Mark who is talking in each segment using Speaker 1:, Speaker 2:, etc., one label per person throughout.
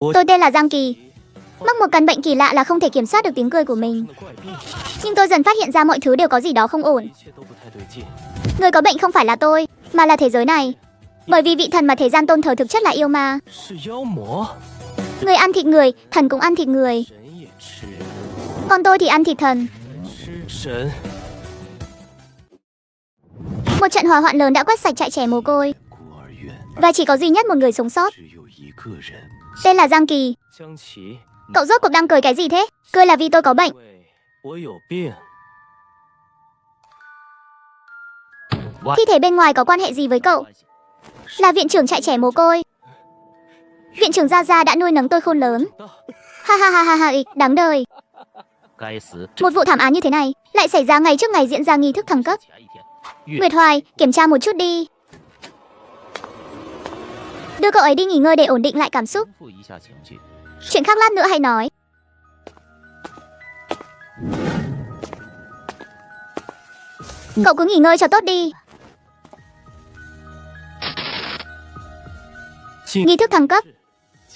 Speaker 1: Tôi tên là Giang Kỳ. Mắc một căn bệnh kỳ lạ là không thể kiểm soát được tiếng cười của mình. Nhưng tôi dần phát hiện ra mọi thứ đều có gì đó không ổn. Người có bệnh không phải là tôi, mà là thế giới này. Bởi vì vị thần mà thế gian tôn thờ thực chất là yêu ma. Người ăn thịt người, thần cũng ăn thịt người. Còn tôi thì ăn thịt thần. Một trận hỏa hoạn lớn đã quét sạch trại trẻ mồ côi. Và chỉ có duy nhất một người sống sót. Tên là Giang Kỳ. Cậu rốt cuộc đang cười cái gì thế? Cười là vì tôi có bệnh. Thi thể bên ngoài có quan hệ gì với cậu? Là viện trưởng trại trẻ mồ côi. Viện trưởng Gia Gia đã nuôi nấng tôi khôn lớn. Ha ha ha ha ha, đáng đời. Một vụ thảm án như thế này lại xảy ra ngày trước ngày diễn ra nghi thức thăng cấp. Nguyệt Hoài, kiểm tra một chút đi. Đưa cậu ấy đi nghỉ ngơi để ổn định lại cảm xúc. Chuyện khác lát nữa hay nói. Cậu cứ nghỉ ngơi cho tốt đi. Nghi thức thăng cấp.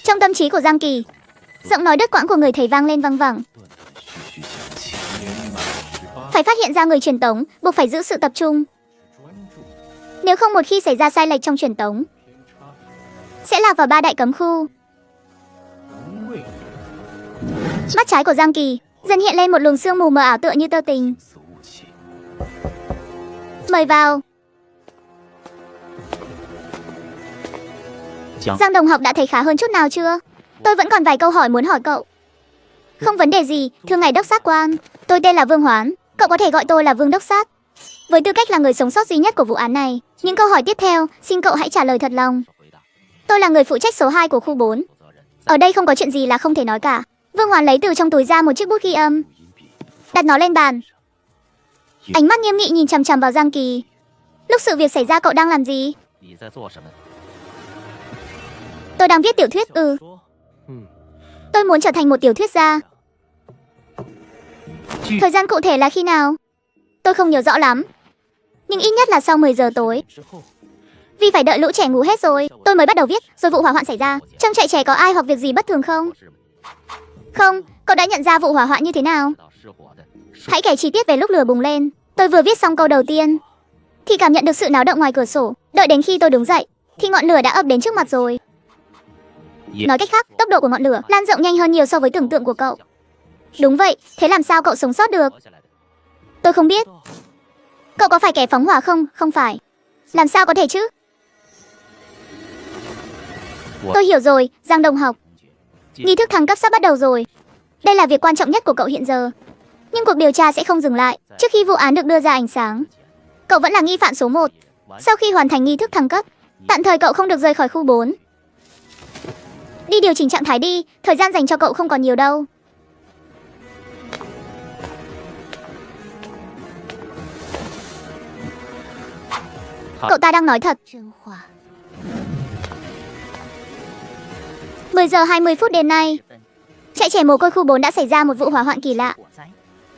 Speaker 1: Trong tâm trí của Giang Kỳ, giọng nói đứt quãng của người thầy vang lên văng vẳng. Phải phát hiện ra người truyền tống, buộc phải giữ sự tập trung. Nếu không, một khi xảy ra sai lệch trong truyền tống, sẽ lạc vào 3 đại cấm khu. Mắt trái của Giang Kỳ dần hiện lên một luồng sương mù mờ ảo tựa như tơ tình. Mời vào. Giang đồng học đã thấy khá hơn chút nào chưa? Tôi vẫn còn vài câu hỏi muốn hỏi cậu. Không vấn đề gì, thưa ngài đốc sát quan. Tôi tên là Vương Hoán, cậu có thể gọi tôi là Vương đốc sát. Với tư cách là người sống sót duy nhất của vụ án này, những câu hỏi tiếp theo, xin cậu hãy trả lời thật lòng. Tôi là người phụ trách số 2 của khu 4. Ở đây không có chuyện gì là không thể nói cả. Vương Hoán lấy từ trong túi ra một chiếc bút ghi âm, đặt nó lên bàn. Ánh mắt nghiêm nghị nhìn chằm chằm vào Giang Kỳ. Lúc sự việc xảy ra cậu đang làm gì? Tôi đang viết tiểu thuyết. Tôi muốn trở thành một tiểu thuyết gia. Thời gian cụ thể là khi nào? Tôi không nhớ rõ lắm, nhưng ít nhất là sau 10 giờ tối. Vì phải đợi lũ trẻ ngủ hết rồi, tôi mới bắt đầu viết. Rồi vụ hỏa hoạn xảy ra. Trong trại trẻ có ai hoặc việc gì bất thường không? Không. Cậu đã nhận ra vụ hỏa hoạn như thế nào? Hãy kể chi tiết về lúc lửa bùng lên. Tôi vừa viết xong câu đầu tiên thì cảm nhận được sự náo động ngoài cửa sổ. Đợi đến khi tôi đứng dậy thì ngọn lửa đã ập đến trước mặt rồi. Nói cách khác, tốc độ của ngọn lửa lan rộng nhanh hơn nhiều so với tưởng tượng của cậu. Đúng vậy, thế làm sao cậu sống sót được? Tôi không biết. Cậu có phải kẻ phóng hỏa không? Không phải. Làm sao có thể chứ? Tôi hiểu rồi, Giang đồng học. Nghi thức thăng cấp sắp bắt đầu rồi. Đây là việc quan trọng nhất của cậu hiện giờ. Nhưng cuộc điều tra sẽ không dừng lại trước khi vụ án được đưa ra ánh sáng. Cậu vẫn là nghi phạm số 1. Sau khi hoàn thành nghi thức thăng cấp, tạm thời cậu không được rời khỏi khu 4. Đi điều chỉnh trạng thái đi, thời gian dành cho cậu không còn nhiều đâu. Cậu ta đang nói thật. 10 giờ 20 phút đêm nay, trại trẻ mồ côi khu 4 đã xảy ra một vụ hỏa hoạn kỳ lạ.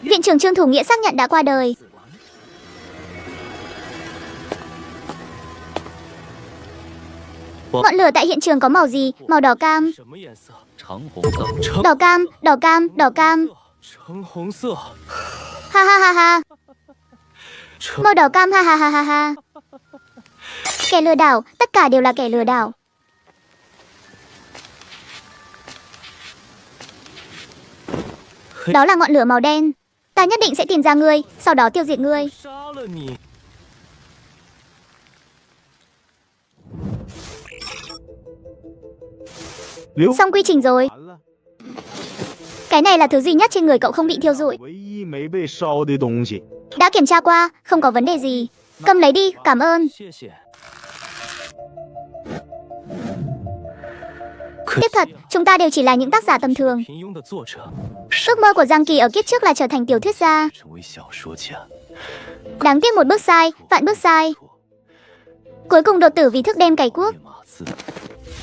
Speaker 1: Viện trưởng Trương Thủ Nghĩa xác nhận đã qua đời. Ngọn lửa tại hiện trường có màu gì? Màu đỏ cam. Đỏ cam, đỏ cam, đỏ cam. Ha ha ha ha. Màu đỏ cam, ha ha ha ha ha. Kẻ lừa đảo, tất cả đều là kẻ lừa đảo. Đó là ngọn lửa màu đen. Ta nhất định sẽ tìm ra ngươi, sau đó tiêu diệt ngươi. Xong quy trình rồi. Cái này là thứ duy nhất trên người cậu không bị thiêu rụi. Đã kiểm tra qua, không có vấn đề gì. Cầm lấy đi, cảm ơn. Tiếc thật, chúng ta đều chỉ là những tác giả tầm thường. Ước mơ của Giang Kỳ ở kiếp trước là trở thành tiểu thuyết gia. Đáng tiếc một bước sai, vạn bước sai. Cuối cùng đột tử vì thức đêm cày cuốc,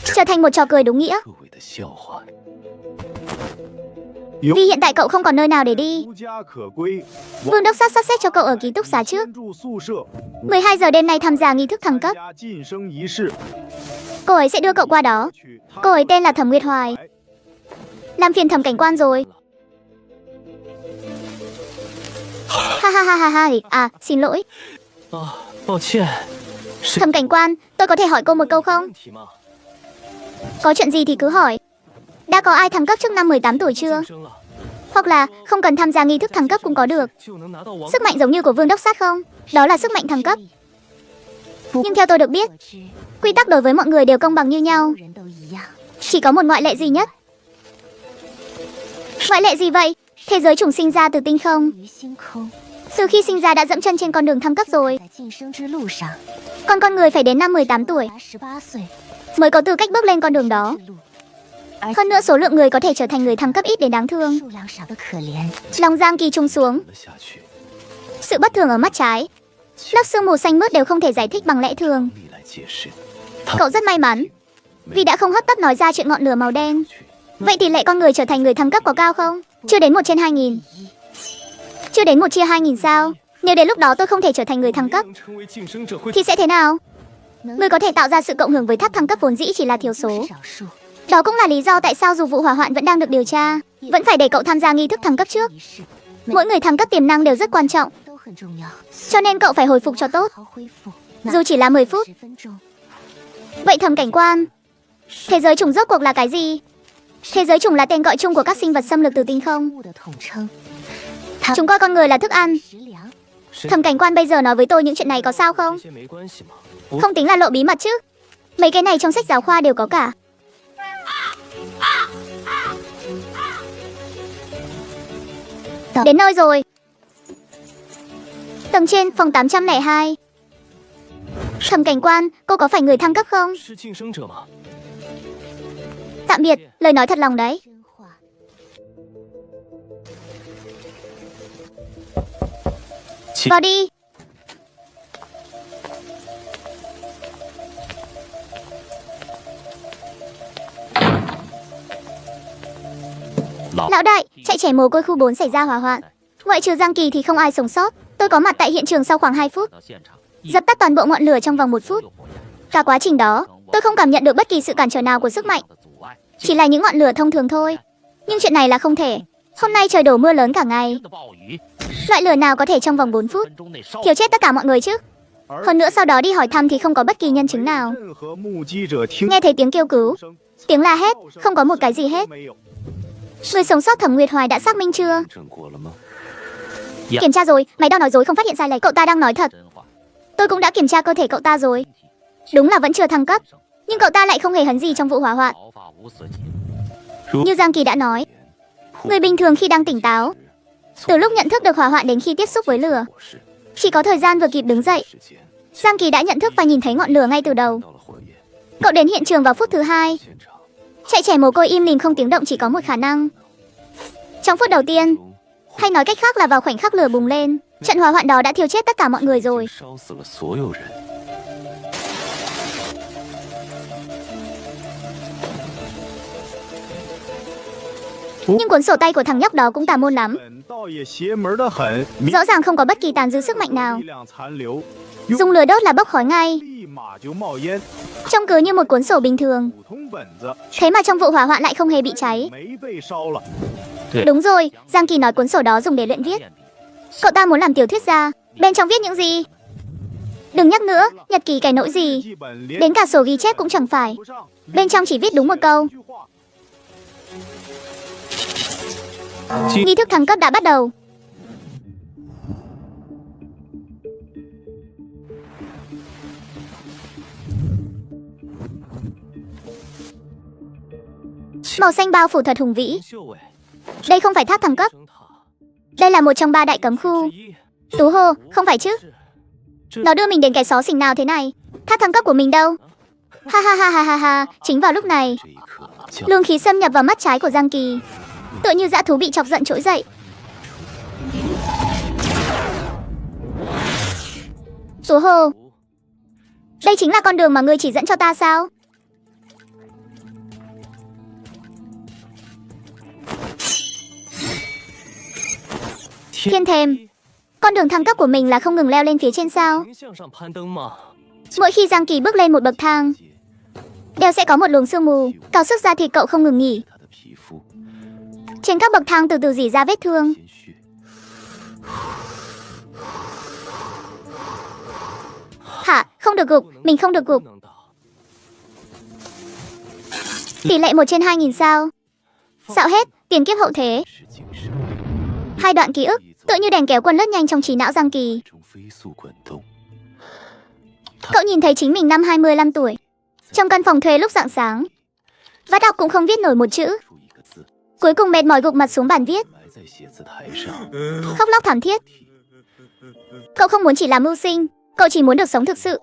Speaker 1: trở thành một trò cười đúng nghĩa. Vì hiện tại cậu không còn nơi nào để đi, Vương đốc sát sắp xếp cho cậu ở ký túc xá trước. 12 giờ đêm nay tham gia nghi thức thăng cấp. Cô ấy sẽ đưa cậu qua đó. Cô ấy tên là Thẩm Nguyệt Hoài. Làm phiền Thẩm cảnh quan rồi. Ha ha ha ha ha. À, xin lỗi. Thẩm cảnh quan, tôi có thể hỏi cô một câu không? Có chuyện gì thì cứ hỏi. Đã có ai thăng cấp trước năm 18 tuổi chưa? Hoặc là không cần tham gia nghi thức thăng cấp cũng có được. Sức mạnh giống như của Vương Đốc Sát không? Đó là sức mạnh thăng cấp. Nhưng theo tôi được biết, quy tắc đối với mọi người đều công bằng như nhau. Chỉ có một ngoại lệ duy nhất. Ngoại lệ gì vậy? Thế giới trùng sinh ra từ tinh không. Từ khi sinh ra đã dẫm chân trên con đường thăng cấp rồi. Còn con người phải đến năm 18 tuổi mới có tư cách bước lên con đường đó. Hơn nữa số lượng người có thể trở thành người thăng cấp ít đến đáng thương. Lòng Giang Kỳ trùng xuống. Sự bất thường ở mắt trái, lớp sương mù xanh mướt đều không thể giải thích bằng lẽ thường. Cậu rất may mắn vì đã không hấp tấp nói ra chuyện ngọn lửa màu đen. Vậy tỷ lệ con người trở thành người thăng cấp có cao không? Chưa đến 1/2000. Chưa đến 1/2000 sao? Nếu đến lúc đó tôi không thể trở thành người thăng cấp thì sẽ thế nào? Người có thể tạo ra sự cộng hưởng với tháp thăng cấp vốn dĩ chỉ là thiểu số. Đó cũng là lý do tại sao dù vụ hỏa hoạn vẫn đang được điều tra, vẫn phải để cậu tham gia nghi thức thăng cấp trước. Mỗi người thăng cấp tiềm năng đều rất quan trọng, cho nên cậu phải hồi phục cho tốt, dù chỉ là 10 phút. Vậy Thẩm cảnh quan, thế giới trùng rốt cuộc là cái gì? Thế giới trùng là tên gọi chung của các sinh vật xâm lược từ tinh không. Chúng coi con người là thức ăn. Thẩm cảnh quan bây giờ nói với tôi những chuyện này có sao không? Không tính là lộ bí mật chứ? Mấy cái này trong sách giáo khoa đều có cả. Đến nơi rồi. Tầng trên, phòng 802. Thẩm cảnh quan, cô có phải người thăng cấp không? Tạm biệt, lời nói thật lòng đấy. Vào đi. Lão đại, chạy trẻ mồ côi khu 4 xảy ra hỏa hoạn. Ngoại trừ Giang Kỳ thì không ai sống sót. Tôi có mặt tại hiện trường sau khoảng 2 phút. Dập tắt toàn bộ ngọn lửa trong vòng 1 phút. Cả quá trình đó, tôi không cảm nhận được bất kỳ sự cản trở nào của sức mạnh. Chỉ là những ngọn lửa thông thường thôi. Nhưng chuyện này là không thể. Hôm nay trời đổ mưa lớn cả ngày. Loại lửa nào có thể trong vòng 4 phút thiêu chết tất cả mọi người chứ? Hơn nữa sau đó đi hỏi thăm thì không có bất kỳ nhân chứng nào. Nghe thấy tiếng kêu cứu, tiếng la hét, không có một cái gì hết. Người sống sót Thẩm Nguyệt Hoài đã xác minh chưa? Kiểm tra rồi, máy đo nói dối không phát hiện sai lệch. Cậu ta đang nói thật. Tôi cũng đã kiểm tra cơ thể cậu ta rồi. Đúng là vẫn chưa thăng cấp, nhưng cậu ta lại không hề hấn gì trong vụ hỏa hoạn. Như Giang Kỳ đã nói, người bình thường khi đang tỉnh táo, từ lúc nhận thức được hỏa hoạn đến khi tiếp xúc với lửa, chỉ có thời gian vừa kịp đứng dậy. Giang Kỳ đã nhận thức và nhìn thấy ngọn lửa ngay từ đầu. Cậu đến hiện trường vào phút thứ 2. Chạy trẻ mồ côi im lìm không tiếng động chỉ có một khả năng. Trong phút đầu tiên, hay nói cách khác là vào khoảnh khắc lửa bùng lên, trận hỏa hoạn đó đã thiêu chết tất cả mọi người rồi. Nhưng cuốn sổ tay của thằng nhóc đó cũng tà môn lắm. Rõ ràng không có bất kỳ tàn dư sức mạnh nào. Dùng lửa đốt là bốc khói ngay. Trông cứ như một cuốn sổ bình thường. Thế mà trong vụ hỏa hoạn lại không hề bị cháy. Đúng rồi, Giang Kỳ nói cuốn sổ đó dùng để luyện viết. Cậu ta muốn làm tiểu thuyết gia. Bên trong viết những gì? Đừng nhắc nữa, nhật ký cái nỗi gì. Đến cả sổ ghi chép cũng chẳng phải. Bên trong chỉ viết đúng một câu. Nghi thức thăng cấp đã bắt đầu. Màu xanh bao phủ thật hùng vĩ. Đây không phải tháp thăng cấp. Đây là một trong 3 đại cấm khu. Tú hô, không phải chứ? Nó đưa mình đến cái xó xỉnh nào thế này? Tháp thăng cấp của mình đâu? Ha ha ha ha ha ha. Chính vào lúc này, luồng khí xâm nhập vào mắt trái của Giang Kỳ, tựa như dã thú bị chọc giận trỗi dậy. Tú hô, đây chính là con đường mà ngươi chỉ dẫn cho ta sao? Thiên thềm, con đường thăng cấp của mình là không ngừng leo lên phía trên sao? Mỗi khi Giang Kỳ bước lên một bậc thang, đều sẽ có một luồng sương mù cào sức ra thịt cậu không ngừng nghỉ. Trên các bậc thang từ từ rỉ ra vết thương. Hả, không được gục, mình không được gục. Tỷ lệ 1/2000 sao? Xạo hết, tiền kiếp hậu thế. 2 đoạn ký ức, tựa như đèn kéo quân lướt nhanh trong trí não Giang Kỳ. Cậu nhìn thấy chính mình năm 25 tuổi, trong căn phòng thuê lúc rạng sáng. Vắt óc cũng không viết nổi một chữ. Cuối cùng mệt mỏi gục mặt xuống bàn viết. Khóc lóc thảm thiết. Cậu không muốn chỉ làm mưu sinh, cậu chỉ muốn được sống thực sự.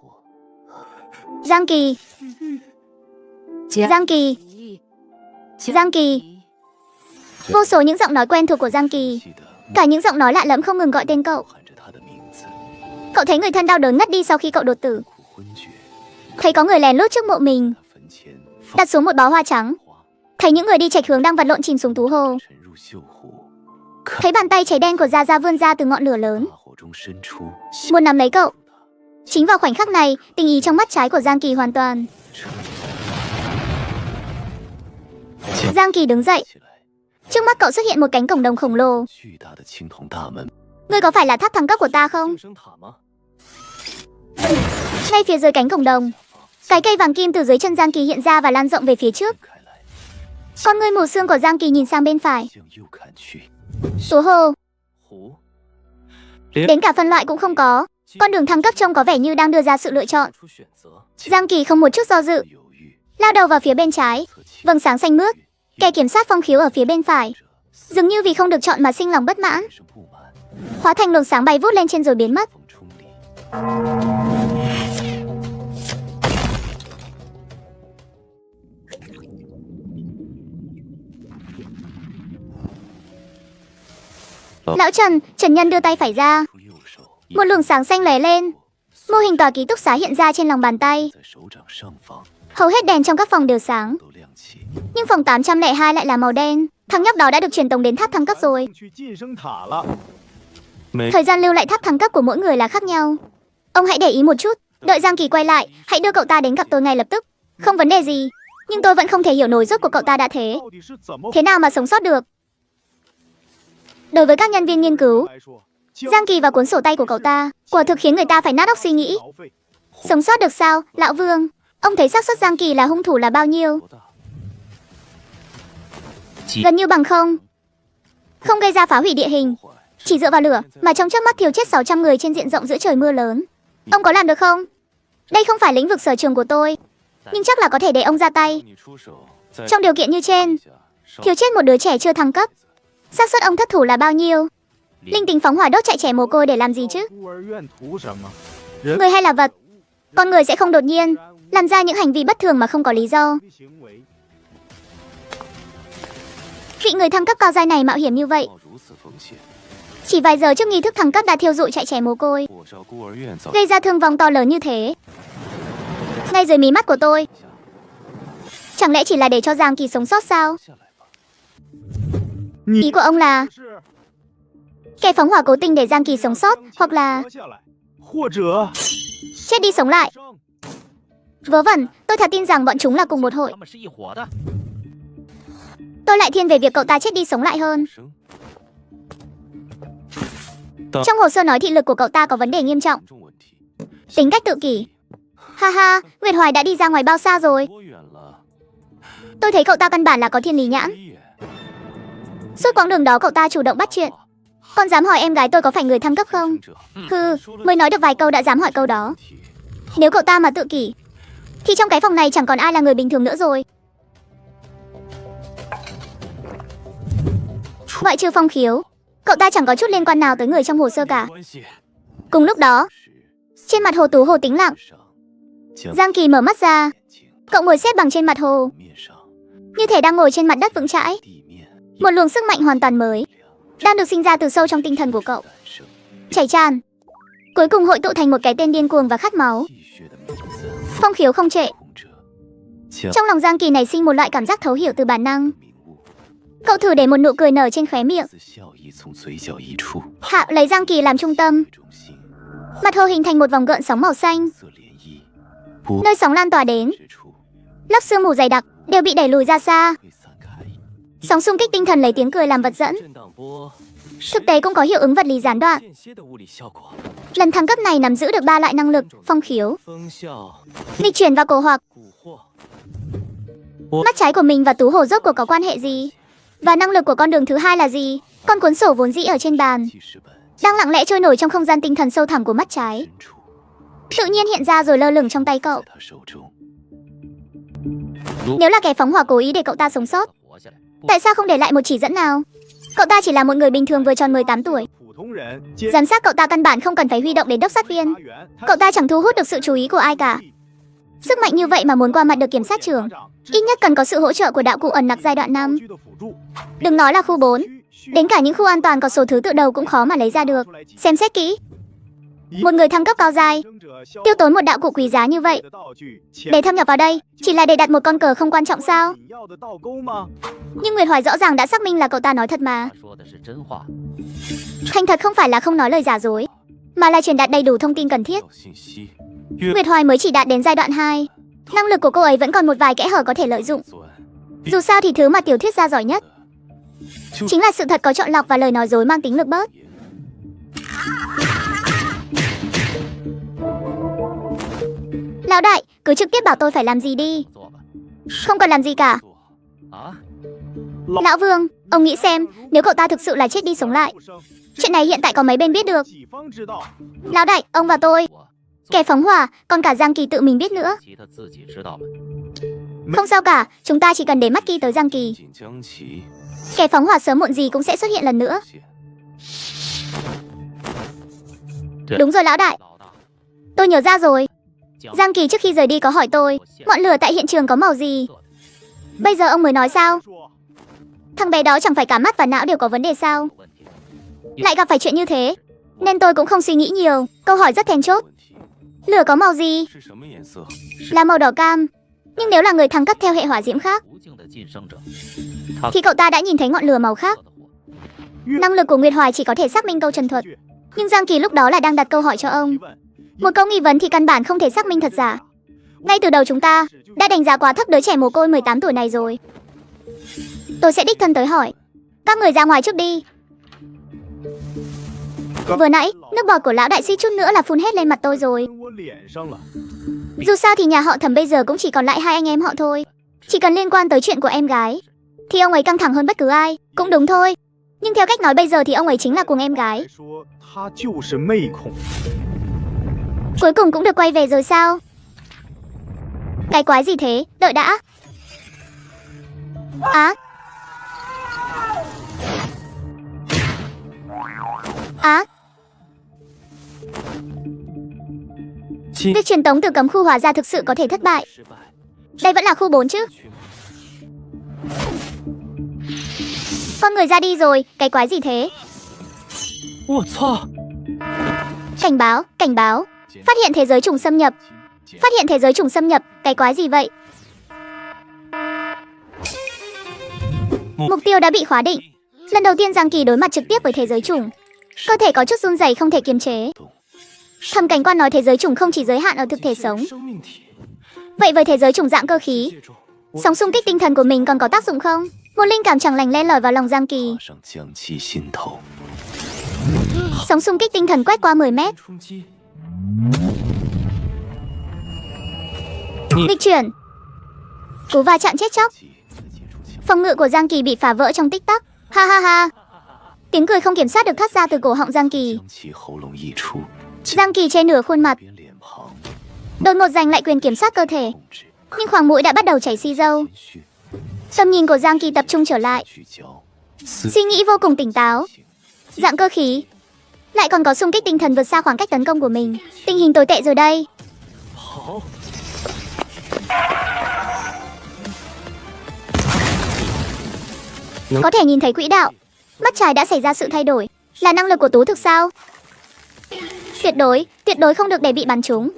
Speaker 1: Giang Kỳ. Giang Kỳ. Giang Kỳ. Vô số những giọng nói quen thuộc của Giang Kỳ, cả những giọng nói lạ lẫm không ngừng gọi tên cậu. Cậu thấy người thân đau đớn ngất đi sau khi cậu đột tử. Thấy có người lén lút trước mộ mình, đặt xuống một bó hoa trắng. Thấy những người đi chệch hướng đang vật lộn chìm xuống tú hồ. Thấy bàn tay cháy đen của Gia Gia vươn ra từ ngọn lửa lớn, muốn nắm lấy cậu. Chính vào khoảnh khắc này, tình ý trong mắt trái của Giang Kỳ hoàn toàn. Giang Kỳ đứng dậy. Trước mắt cậu xuất hiện một cánh cổng đồng khổng lồ. Ngươi có phải là tháp thăng cấp của ta không? Ngay phía dưới cánh cổng đồng, cái cây vàng kim từ dưới chân Giang Kỳ hiện ra và lan rộng về phía trước. Con ngươi mù sương của Giang Kỳ nhìn sang bên phải. Tú hồ. Đến cả phân loại cũng không có. Con đường thăng cấp trông có vẻ như đang đưa ra sự lựa chọn. Giang Kỳ không một chút do dự, lao đầu vào phía bên trái. Vầng sáng xanh mướt, kẻ kiểm soát phong khiếu ở phía bên phải, dường như vì không được chọn mà sinh lòng bất mãn, hóa thành luồng sáng bay vút lên trên rồi biến mất. Lão Trần, Trần Nhân đưa tay phải ra. Một luồng sáng xanh lóe lên. Mô hình tòa ký túc xá hiện ra trên lòng bàn tay. Hầu hết đèn trong các phòng đều sáng, nhưng phòng 802 lại là màu đen. Thằng nhóc đó đã được truyền tống đến tháp thăng cấp rồi. Thời gian lưu lại tháp thăng cấp của mỗi người là khác nhau. Ông hãy để ý một chút. Đợi Giang Kỳ quay lại, hãy đưa cậu ta đến gặp tôi ngay lập tức. Không vấn đề gì, nhưng tôi vẫn không thể hiểu nổi rốt cuộc cậu ta đã thế nào mà sống sót được. Đối với các nhân viên nghiên cứu, Giang Kỳ và cuốn sổ tay của cậu ta quả thực khiến người ta phải nát óc suy nghĩ. Sống sót được sao, Lão Vương? Ông thấy xác suất Giang Kỳ là hung thủ là bao nhiêu? Gần như bằng không. Không gây ra phá hủy địa hình, chỉ dựa vào lửa mà trong chớp mắt thiêu chết 600 người trên diện rộng giữa trời mưa lớn. Ông có làm được không? Đây không phải lĩnh vực sở trường của tôi, nhưng chắc là có thể để ông ra tay. Trong điều kiện như trên, thiêu chết một đứa trẻ chưa thăng cấp, xác suất ông thất thủ là bao nhiêu? Linh tính phóng hỏa đốt chạy trẻ mồ côi để làm gì chứ? Người hay là vật? Con người sẽ không đột nhiên làm ra những hành vi bất thường mà không có lý do. Vị người thăng cấp cao giai này mạo hiểm như vậy, chỉ vài giờ trước nghi thức thăng cấp đã thiêu rụi chạy trẻ mồ côi, gây ra thương vong to lớn như thế, ngay dưới mí mắt của tôi. Chẳng lẽ chỉ là để cho Giang Kỳ sống sót sao? Ý của ông là kẻ phóng hỏa cố tình để Giang Kỳ sống sót, hoặc là chết đi sống lại. Vớ vẩn, tôi thật tin rằng bọn chúng là cùng một hội. Tôi lại thiên về việc cậu ta chết đi sống lại hơn. Trong hồ sơ nói thị lực của cậu ta có vấn đề nghiêm trọng, tính cách tự kỷ. Ha ha, Nguyệt Hoài đã đi ra ngoài bao xa rồi? Tôi thấy cậu ta căn bản là có thiên lý nhãn. Suốt quãng đường đó cậu ta chủ động bắt chuyện. Còn dám hỏi em gái tôi có phải người thăng cấp không? Hừ, mới nói được vài câu đã dám hỏi câu đó. Nếu cậu ta mà tự kỷ, thì trong cái phòng này chẳng còn ai là người bình thường nữa rồi. Ngoại trừ Phong Khiếu, cậu ta chẳng có chút liên quan nào tới người trong hồ sơ cả. Cùng lúc đó, trên mặt hồ Tú Hồ tĩnh lặng. Giang Kỳ mở mắt ra. Cậu ngồi xếp bằng trên mặt hồ, như thể đang ngồi trên mặt đất vững chãi. Một luồng sức mạnh hoàn toàn mới đang được sinh ra từ sâu trong tinh thần của cậu, chảy tràn, cuối cùng hội tụ thành một cái tên điên cuồng và khát máu. Phong Khiếu không trệ. Trong lòng Giang Kỳ nảy sinh một loại cảm giác thấu hiểu từ bản năng. Cậu thử để một nụ cười nở trên khóe miệng. Hạ lấy Giang Kỳ làm trung tâm. Mặt hồ hình thành một vòng gợn sóng màu xanh. Nơi sóng lan tỏa đến, lớp sương mù dày đặc đều bị đẩy lùi ra xa. Sóng xung kích tinh thần lấy tiếng cười làm vật dẫn. Thực tế cũng có hiệu ứng vật lý gián đoạn. Lần thăng cấp này nắm giữ được 3 loại năng lực: phong khiếu, nghịch chuyển và cổ hoặc. Mắt trái của mình và Tú Hồ rốt cuộc có quan hệ gì? Và năng lực của con đường thứ hai là gì? Con cuốn sổ vốn dĩ ở trên bàn đang lặng lẽ trôi nổi trong không gian tinh thần sâu thẳm của mắt trái, tự nhiên hiện ra rồi lơ lửng trong tay cậu. Nếu là kẻ phóng hỏa cố ý để cậu ta sống sót, tại sao không để lại một chỉ dẫn nào? Cậu ta chỉ là một người bình thường vừa tròn 18 tuổi. Giám sát cậu ta căn bản không cần phải huy động đến đốc sát viên. Cậu ta chẳng thu hút được sự chú ý của ai cả. Sức mạnh như vậy mà muốn qua mặt được kiểm sát trưởng, ít nhất cần có sự hỗ trợ của đạo cụ ẩn nặc giai đoạn 5. Đừng nói là khu 4, đến cả những khu an toàn có số thứ tự đầu cũng khó mà lấy ra được. Xem xét kỹ. Một người thăng cấp cao giai tiêu tốn một đạo cụ quý giá như vậy để thâm nhập vào đây, chỉ là để đặt một con cờ không quan trọng sao? Nhưng Nguyệt Hoài rõ ràng đã xác minh là cậu ta nói thật mà. Thành thật không phải là không nói lời giả dối, mà là truyền đạt đầy đủ thông tin cần thiết. Nguyệt Hoài mới chỉ đạt đến giai đoạn 2. Năng lực của cô ấy vẫn còn một vài kẽ hở có thể lợi dụng. Dù sao thì thứ mà tiểu thuyết gia giỏi nhất chính là sự thật có chọn lọc và lời nói dối mang tính lực bớt. Lão đại, cứ trực tiếp bảo tôi phải làm gì đi. Không cần làm gì cả. Lão Vương, ông nghĩ xem, nếu cậu ta thực sự là chết đi sống lại, chuyện này hiện tại có mấy bên biết được? Lão đại, ông và tôi, kẻ phóng hỏa, còn cả Giang Kỳ tự mình biết nữa. Không sao cả, chúng ta chỉ cần để mắt Kỳ tới Giang Kỳ. Kẻ phóng hỏa sớm muộn gì cũng sẽ xuất hiện lần nữa. Đúng rồi lão đại, tôi nhớ ra rồi. Giang Kỳ trước khi rời đi có hỏi tôi ngọn lửa tại hiện trường có màu gì. Bây giờ ông mới nói sao? Thằng bé đó chẳng phải cả mắt và não đều có vấn đề sao? Lại gặp phải chuyện như thế, nên tôi cũng không suy nghĩ nhiều. Câu hỏi rất then chốt. Lửa có màu gì? Là màu đỏ cam. Nhưng nếu là người thăng cấp theo hệ hỏa diễm khác, thì cậu ta đã nhìn thấy ngọn lửa màu khác. Năng lực của Nguyệt Hoài chỉ có thể xác minh câu trần thuật, nhưng Giang Kỳ lúc đó là đang đặt câu hỏi cho ông. Một câu nghi vấn thì căn bản không thể xác minh thật giả. Ngay từ đầu chúng ta đã đánh giá quá thấp đứa trẻ mồ côi 18 tuổi này rồi. Tôi sẽ đích thân tới hỏi. Các người ra ngoài trước đi. Vừa nãy, nước bọt của lão đại suýt chút nữa là phun hết lên mặt tôi rồi. Dù sao thì nhà họ Thẩm bây giờ cũng chỉ còn lại 2 anh em họ thôi. Chỉ cần liên quan tới chuyện của em gái, thì ông ấy căng thẳng hơn bất cứ ai. Cũng đúng thôi. Nhưng theo cách nói bây giờ thì ông ấy chính là cuồng em gái. Cuối cùng cũng được quay về rồi sao? Cái quái gì thế? Đợi đã. Việc truyền tống từ cấm khu hóa ra thực sự có thể thất bại. Đây vẫn là khu 4 chứ? Con người ra đi rồi, cái quái gì thế? Cảnh báo, cảnh báo. Phát hiện thế giới trùng xâm nhập. Phát hiện thế giới trùng xâm nhập, cái quái gì vậy? Mục tiêu đã bị khóa định. Lần đầu tiên Giang Kỳ đối mặt trực tiếp với thế giới trùng, cơ thể có chút run rẩy không thể kiềm chế. Thẩm cảnh quan nói thế giới trùng không chỉ giới hạn ở thực thể sống. Vậy với thế giới trùng dạng cơ khí, sóng xung kích tinh thần của mình còn có tác dụng không? Một linh cảm chẳng lành len lỏi vào lòng Giang Kỳ. Sóng xung kích tinh thần quét qua 10 mét. Nghịch chuyển. Cú va chạm chết chóc. Phòng ngự của Giang Kỳ bị phá vỡ trong tích tắc. Ha ha ha. Tiếng cười không kiểm soát được thoát ra từ cổ họng Giang Kỳ. Giang Kỳ che nửa khuôn mặt, đột ngột giành lại quyền kiểm soát cơ thể, nhưng khoang mũi đã bắt đầu chảy xi dâu. Tầm nhìn của Giang Kỳ tập trung trở lại, suy nghĩ vô cùng tỉnh táo. Dạng cơ khí lại còn có xung kích tinh thần vượt xa khoảng cách tấn công của mình. Tình hình tồi tệ rồi đây. Có thể nhìn thấy quỹ đạo. Mắt trái đã xảy ra sự thay đổi. Là năng lực của Tú thực sao? Tuyệt đối không được để bị bắn trúng.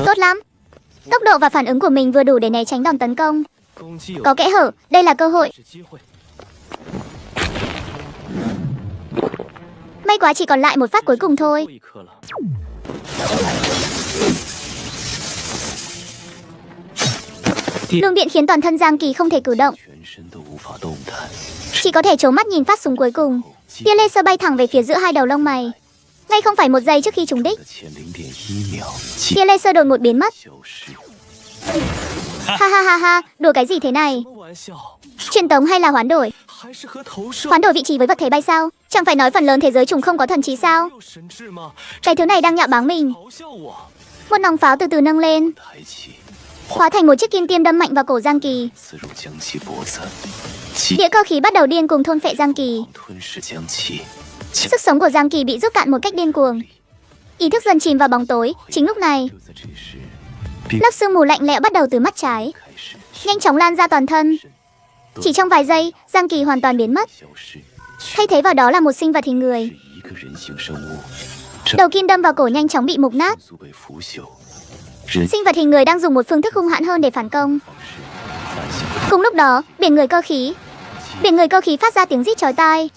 Speaker 1: Tốt lắm. Tốc độ và phản ứng của mình vừa đủ để né tránh đòn tấn công. Có kẽ hở, đây là cơ hội. May quá chỉ còn lại một phát cuối cùng thôi. Luồng điện khiến toàn thân Giang Kỳ không thể cử động, chỉ có thể trố mắt nhìn phát súng cuối cùng. Tia laser bay thẳng về phía giữa hai đầu lông mày. Ngay không phải một giây trước khi trúng đích, tia laser đột ngột biến mất. Ha ha ha ha, đùa cái gì thế này? Truyền tống hay là hoán đổi? Hoán đổi vị trí với vật thể bay sao? Chẳng phải nói phần lớn thế giới trùng không có thần trí sao? Cái thứ này đang nhạo báng mình. Một nòng pháo từ từ nâng lên, hóa thành một chiếc kim tiêm đâm mạnh vào cổ Giang Kỳ. Địa cơ khí bắt đầu điên cuồng thôn phệ Giang Kỳ. Sức sống của Giang Kỳ bị rút cạn một cách điên cuồng. Ý thức dần chìm vào bóng tối. Chính lúc này, lớp sương mù lạnh lẽo bắt đầu từ mắt trái, nhanh chóng lan ra toàn thân. Chỉ trong vài giây, Giang Kỳ hoàn toàn biến mất. Thay thế vào đó là một sinh vật hình người. Đầu kim đâm vào cổ nhanh chóng bị mục nát. Sinh vật hình người đang dùng một phương thức hung hãn hơn để phản công. Cùng lúc đó, biển người cơ khí phát ra tiếng rít chói tai,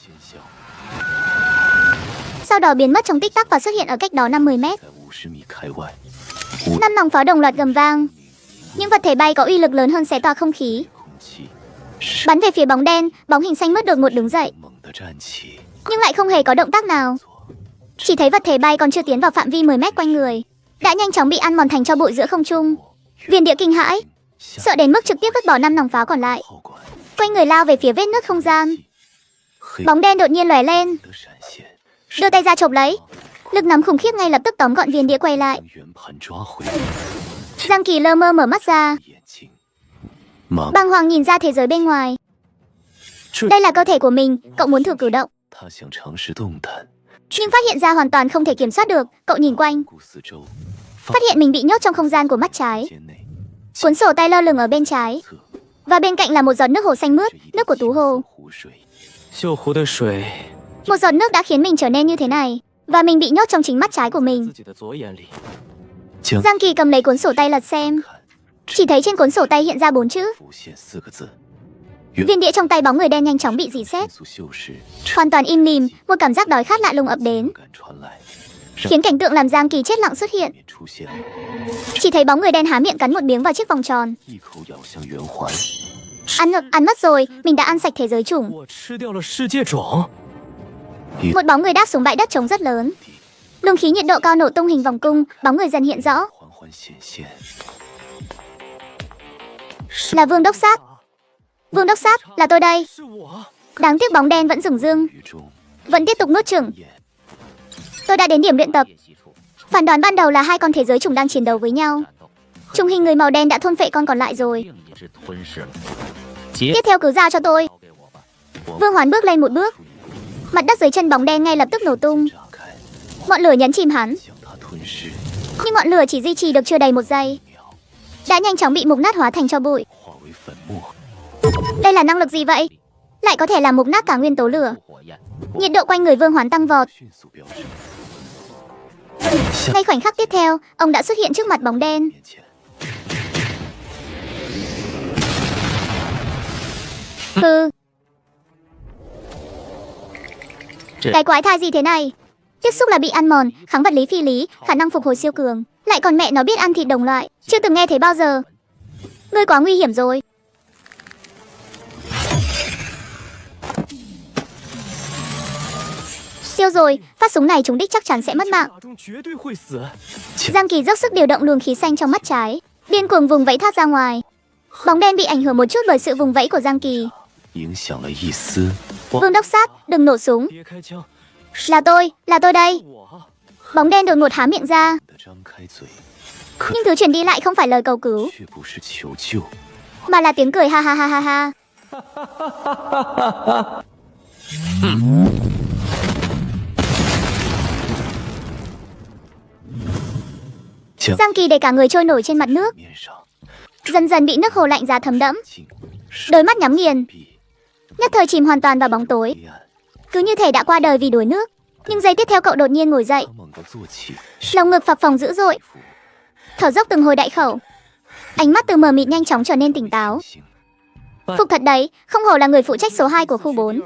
Speaker 1: sau đó biến mất trong tích tắc và xuất hiện ở cách đó 50 mét. 5 nòng pháo đồng loạt gầm vang. Những vật thể bay có uy lực lớn hơn xé toạc không khí, bắn về phía bóng đen. Bóng hình xanh mướt đột ngột đứng dậy, nhưng lại không hề có động tác nào. Chỉ thấy vật thể bay còn chưa tiến vào phạm vi 10 mét quanh người đã nhanh chóng bị ăn mòn thành tro bụi giữa không trung. Viên địa kinh hãi, sợ đến mức trực tiếp vứt bỏ 5 nòng pháo còn lại, quay người lao về phía vết nứt không gian. Bóng đen đột nhiên lóe lên, đưa tay ra chộp lấy. Lực nắm khủng khiếp ngay lập tức tóm gọn viên đĩa quay lại. Giang Kỳ lơ mơ mở mắt ra, bàng hoàng nhìn ra thế giới bên ngoài. Đây là cơ thể của mình, cậu muốn thử cử động, nhưng phát hiện ra hoàn toàn không thể kiểm soát được. Cậu nhìn quanh, phát hiện mình bị nhốt trong không gian của mắt trái. Cuốn sổ tay lơ lửng ở bên trái, và bên cạnh là một giọt nước hồ xanh mướt, nước của Tú Hồ. Một giọt nước đã khiến mình trở nên như thế này, và mình bị nhốt trong chính mắt trái của mình. Giang Kỳ cầm lấy cuốn sổ tay lật xem, chỉ thấy trên cuốn sổ tay hiện ra 4 chữ. Viên đĩa trong tay bóng người đen nhanh chóng bị rỉ sét, hoàn toàn im lìm. Một cảm giác đói khát lạ lùng ập đến, khiến cảnh tượng làm Giang Kỳ chết lặng xuất hiện. Chỉ thấy bóng người đen há miệng cắn một miếng vào chiếc vòng tròn. Ăn mất rồi, mình đã ăn sạch thế giới chủng. Một bóng người đáp xuống bãi đất trống rất lớn. Luồng khí nhiệt độ cao nổ tung hình vòng cung, bóng người dần hiện rõ. Là Vương Đốc Sát. Vương Đốc Sát, là tôi đây. Đáng tiếc bóng đen vẫn dửng dưng, vẫn tiếp tục nuốt chửng. Tôi đã đến điểm luyện tập. Phán đoán ban đầu là hai con thế giới chủng đang chiến đấu với nhau. Trùng hình người màu đen đã thôn phệ con còn lại rồi. Tiếp theo cứ giao cho tôi. Vương Hoán bước lên một bước. Mặt đất dưới chân bóng đen ngay lập tức nổ tung. Ngọn lửa nhấn chìm hắn, nhưng ngọn lửa chỉ duy trì được chưa đầy 1 giây, đã nhanh chóng bị mục nát hóa thành tro bụi. Đây là năng lực gì vậy? Lại có thể làm mục nát cả nguyên tố lửa. Nhiệt độ quanh người Vương Hoán tăng vọt. Ngay khoảnh khắc tiếp theo, ông đã xuất hiện trước mặt bóng đen. Cái quái thai gì thế này? Tiếp xúc là bị ăn mòn, kháng vật lý phi lý, khả năng phục hồi siêu cường, lại còn mẹ nó biết ăn thịt đồng loại, chưa từng nghe thấy bao giờ. Ngươi quá nguy hiểm rồi. Siêu rồi, phát súng này trúng đích chắc chắn sẽ mất mạng. Giang Kỳ dốc sức điều động luồng khí xanh trong mắt trái, điên cuồng vùng vẫy thoát ra ngoài. Bóng đen bị ảnh hưởng một chút bởi sự vùng vẫy của Giang Kỳ. Vương Đốc Sát, đừng nổ súng. Là tôi đây. Bóng đen đột ngột há miệng ra, nhưng thứ truyền đi lại không phải lời cầu cứu, mà là tiếng cười ha ha ha ha ha. Giang Kỳ để cả người trôi nổi trên mặt nước, dần dần bị nước hồ lạnh giá thấm đẫm. Đôi mắt nhắm nghiền, nhất thời chìm hoàn toàn vào bóng tối, cứ như thể đã qua đời vì đuối nước. Nhưng giây tiếp theo cậu đột nhiên ngồi dậy, lồng ngực phập phồng dữ dội, thở dốc từng hồi đại khẩu, ánh mắt từ mờ mịt nhanh chóng trở nên tỉnh táo. Phục thật đấy, không hổ là người phụ trách số 2 của khu 4.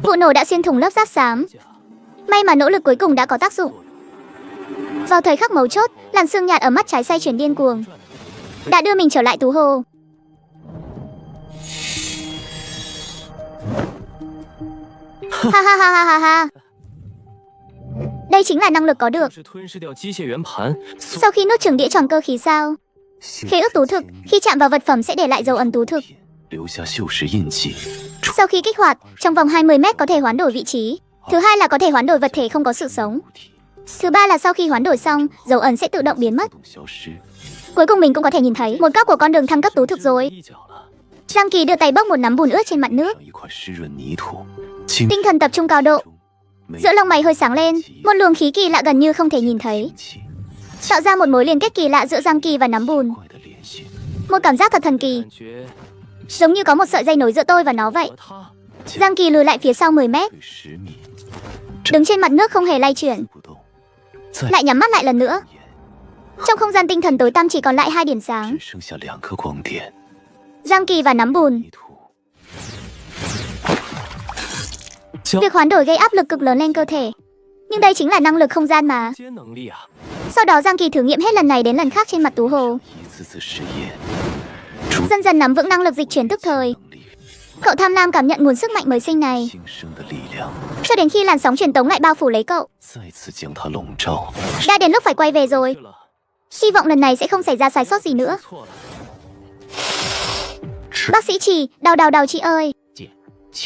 Speaker 1: Vụ nổ đã xuyên thủng lớp giáp xám. May mà nỗ lực cuối cùng đã có tác dụng. Vào thời khắc mấu chốt, làn sương nhạt ở mắt trái xoay chuyển điên cuồng. đã đưa mình trở lại Tú Hồ. Ha ha ha ha ha ha. Đây chính là năng lực có được sau khi nuốt chửng đĩa tròn cơ khí sao? Khế ước tú thực, khi chạm vào vật phẩm sẽ để lại dấu ấn tú thực. Sau khi kích hoạt, trong vòng 20 mét có thể hoán đổi vị trí. Thứ hai là có thể hoán đổi vật thể không có sự sống. Thứ ba là sau khi hoán đổi xong, dấu ấn sẽ tự động biến mất. Cuối cùng mình cũng có thể nhìn thấy một góc của con đường thăng cấp tú thực rồi. Giang Kỳ đưa tay bốc một nắm bùn ướt trên mặt nước. Tinh thần tập trung cao độ. Giữa lông mày hơi sáng lên, một luồng khí kỳ lạ gần như không thể nhìn thấy, tạo ra một mối liên kết kỳ lạ giữa Giang Kỳ và nắm bùn. Một cảm giác thật thần kỳ, giống như có một sợi dây nối giữa tôi và nó vậy. Giang Kỳ lùi lại phía sau 10 mét, đứng trên mặt nước không hề lay chuyển, lại nhắm mắt lại lần nữa. Trong không gian tinh thần tối tăm chỉ còn lại 2 điểm sáng, Giang Kỳ và nắm bùn. Việc hoán đổi gây áp lực cực lớn lên cơ thể, nhưng đây chính là năng lực không gian mà. Sau đó Giang Kỳ thử nghiệm hết lần này đến lần khác trên mặt Tú Hồ, dần dần nắm vững năng lực dịch chuyển tức thời. Cậu tham lam cảm nhận nguồn sức mạnh mới sinh này, cho đến khi làn sóng truyền tống lại bao phủ lấy cậu. Đã đến lúc phải quay về rồi. Hy vọng lần này sẽ không xảy ra sai sót gì nữa. Bác sĩ Trì, đau chị ơi.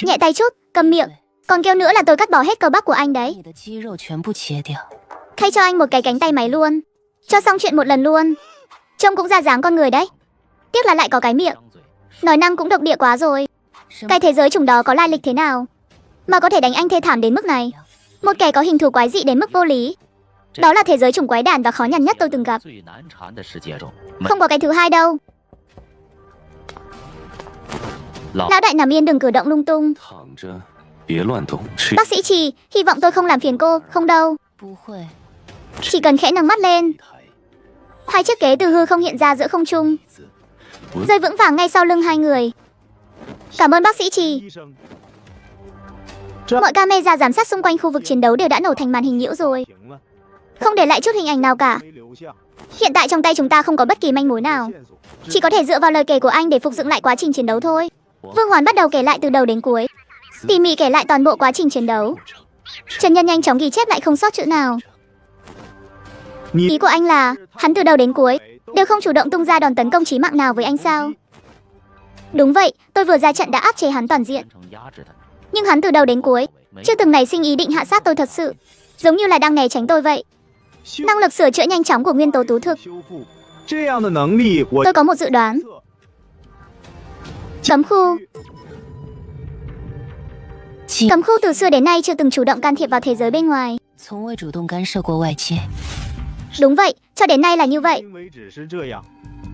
Speaker 1: Nhẹ tay chút, cầm miệng. Còn kêu nữa là tôi cắt bỏ hết cơ bắp của anh đấy. Thay cho anh một cái cánh tay máy luôn. Cho xong chuyện một lần luôn. Trông cũng ra dáng con người đấy. Tiếc là lại có cái miệng. Nói năng cũng độc địa quá rồi. Cái thế giới chủng đó có lai lịch thế nào mà có thể đánh anh thê thảm đến mức này? Một kẻ có hình thù quái dị đến mức vô lý. Đó là thế giới chủng quái đản và khó nhằn nhất tôi từng gặp. Không có cái thứ hai đâu. Lão đại nằm yên đừng cử động lung tung. Bác sĩ Trì, hy vọng tôi không làm phiền cô, không đâu. Chỉ cần khẽ nâng mắt lên, 2 chiếc ghế từ hư không hiện ra giữa không trung, rơi vững vàng ngay sau lưng 2 người. Cảm ơn bác sĩ Trì. Mọi camera giám sát xung quanh khu vực chiến đấu đều đã nổ thành màn hình nhiễu rồi, không để lại chút hình ảnh nào cả. Hiện tại trong tay chúng ta không có bất kỳ manh mối nào, chỉ có thể dựa vào lời kể của anh để phục dựng lại quá trình chiến đấu thôi. Vương Hoàn bắt đầu kể lại từ đầu đến cuối, tỉ mỉ kể lại toàn bộ quá trình chiến đấu. Trần Nhân nhanh chóng ghi chép lại không sót chữ nào. Ý của anh là hắn từ đầu đến cuối đều không chủ động tung ra đòn tấn công chí mạng nào với anh sao? Đúng vậy, tôi vừa ra trận đã áp chế hắn toàn diện. Nhưng hắn từ đầu đến cuối chưa từng nảy sinh ý định hạ sát tôi thật sự, giống như là đang né tránh tôi vậy. Năng lực sửa chữa nhanh chóng của nguyên tố tú thực. Tôi có một dự đoán. Cấm khu. Cấm khu từ xưa đến nay chưa từng chủ động can thiệp vào thế giới bên ngoài. Đúng vậy, cho đến nay là như vậy.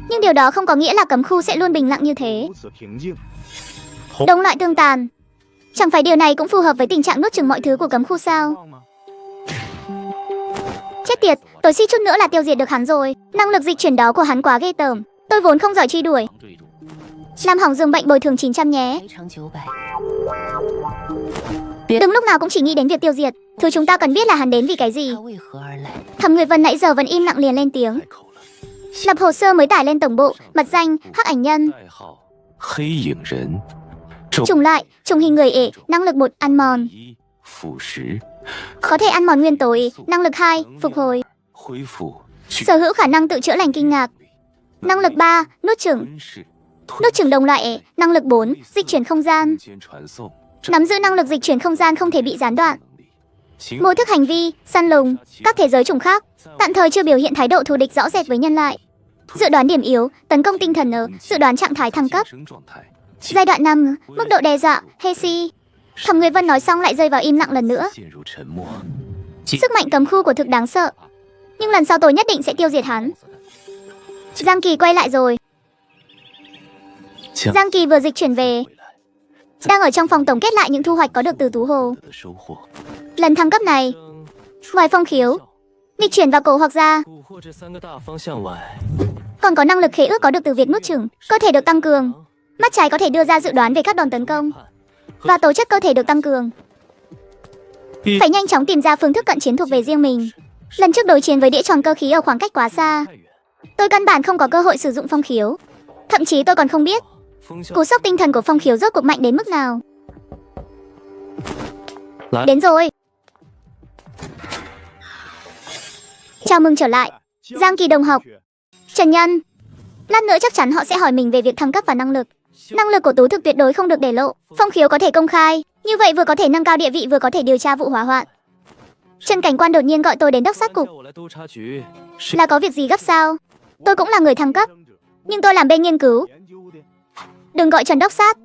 Speaker 1: Nhưng điều đó không có nghĩa là cấm khu sẽ luôn bình lặng như thế. Đồng loại tương tàn. Chẳng phải điều này cũng phù hợp với tình trạng nuốt chửng mọi thứ của cấm khu sao? Chết tiệt, tôi suýt chút nữa là tiêu diệt được hắn rồi. Năng lực dịch chuyển đó của hắn quá ghê tởm. Tôi vốn không giỏi truy đuổi. Làm hỏng giường bệnh bồi thường 900 nhé. Đừng lúc nào cũng chỉ nghĩ đến việc tiêu diệt. Thứ chúng ta cần biết là hắn đến vì cái gì. Thẩm Nguyệt Vân nãy giờ vẫn im lặng liền lên tiếng. Lập hồ sơ mới tải lên tổng bộ. Mật danh, hắc ảnh nhân. Chủng loại, chủng hình người ể. Năng lực 1, ăn mòn. Có thể ăn mòn nguyên tố ể. Năng lực 2, phục hồi. Sở hữu khả năng tự chữa lành kinh ngạc. Năng lực 3, nuốt chửng. Nuốt chửng đồng loại ể. Năng lực 4, dịch chuyển không gian. Nắm giữ năng lực dịch chuyển không gian không thể bị gián đoạn. Mô thức hành vi, săn lùng, các thế giới chủng khác. Tạm thời chưa biểu hiện thái độ thù địch rõ rệt với nhân loại. Dự đoán điểm yếu, tấn công tinh thần ở, dự đoán trạng thái thăng cấp. Giai đoạn 5, mức độ đe dọa, Hesi. Thẩm Nguyệt Vân nói xong lại rơi vào im lặng lần nữa. Sức mạnh cấm khu của thực đáng sợ. Nhưng lần sau tôi nhất định sẽ tiêu diệt hắn. Giang Kỳ quay lại rồi. Giang Kỳ vừa dịch chuyển về, đang ở trong phòng tổng kết lại những thu hoạch có được từ Tú Hồ. Lần thăng cấp này, ngoài phong khiếu, nghịch chuyển và cổ hoặc da, còn có năng lực khế ước có được từ việc nuốt chửng. Cơ thể được tăng cường. Mắt trái có thể đưa ra dự đoán về các đòn tấn công. Và tố chất cơ thể được tăng cường. Phải nhanh chóng tìm ra phương thức cận chiến thuộc về riêng mình. Lần trước đối chiến với đĩa tròn cơ khí ở khoảng cách quá xa, Tôi căn bản không có cơ hội sử dụng phong khiếu. Thậm chí tôi còn không biết cú sốc tinh thần của phong khiếu rốt cuộc mạnh đến mức nào. Đến rồi. Chào mừng trở lại, Giang Kỳ đồng học. Trần Nhân, lát nữa chắc chắn họ sẽ hỏi mình về việc thăng cấp và năng lực. Năng lực của Tú Thực tuyệt đối không được để lộ. Phong khiếu có thể công khai, như vậy vừa có thể nâng cao địa vị vừa có thể điều tra vụ hỏa hoạn. Trần Cảnh Quan đột nhiên gọi tôi đến đốc sát cục. Là có việc gì gấp sao? Tôi cũng là người thăng cấp, nhưng tôi làm bên nghiên cứu. Đừng gọi Trần đốc sát,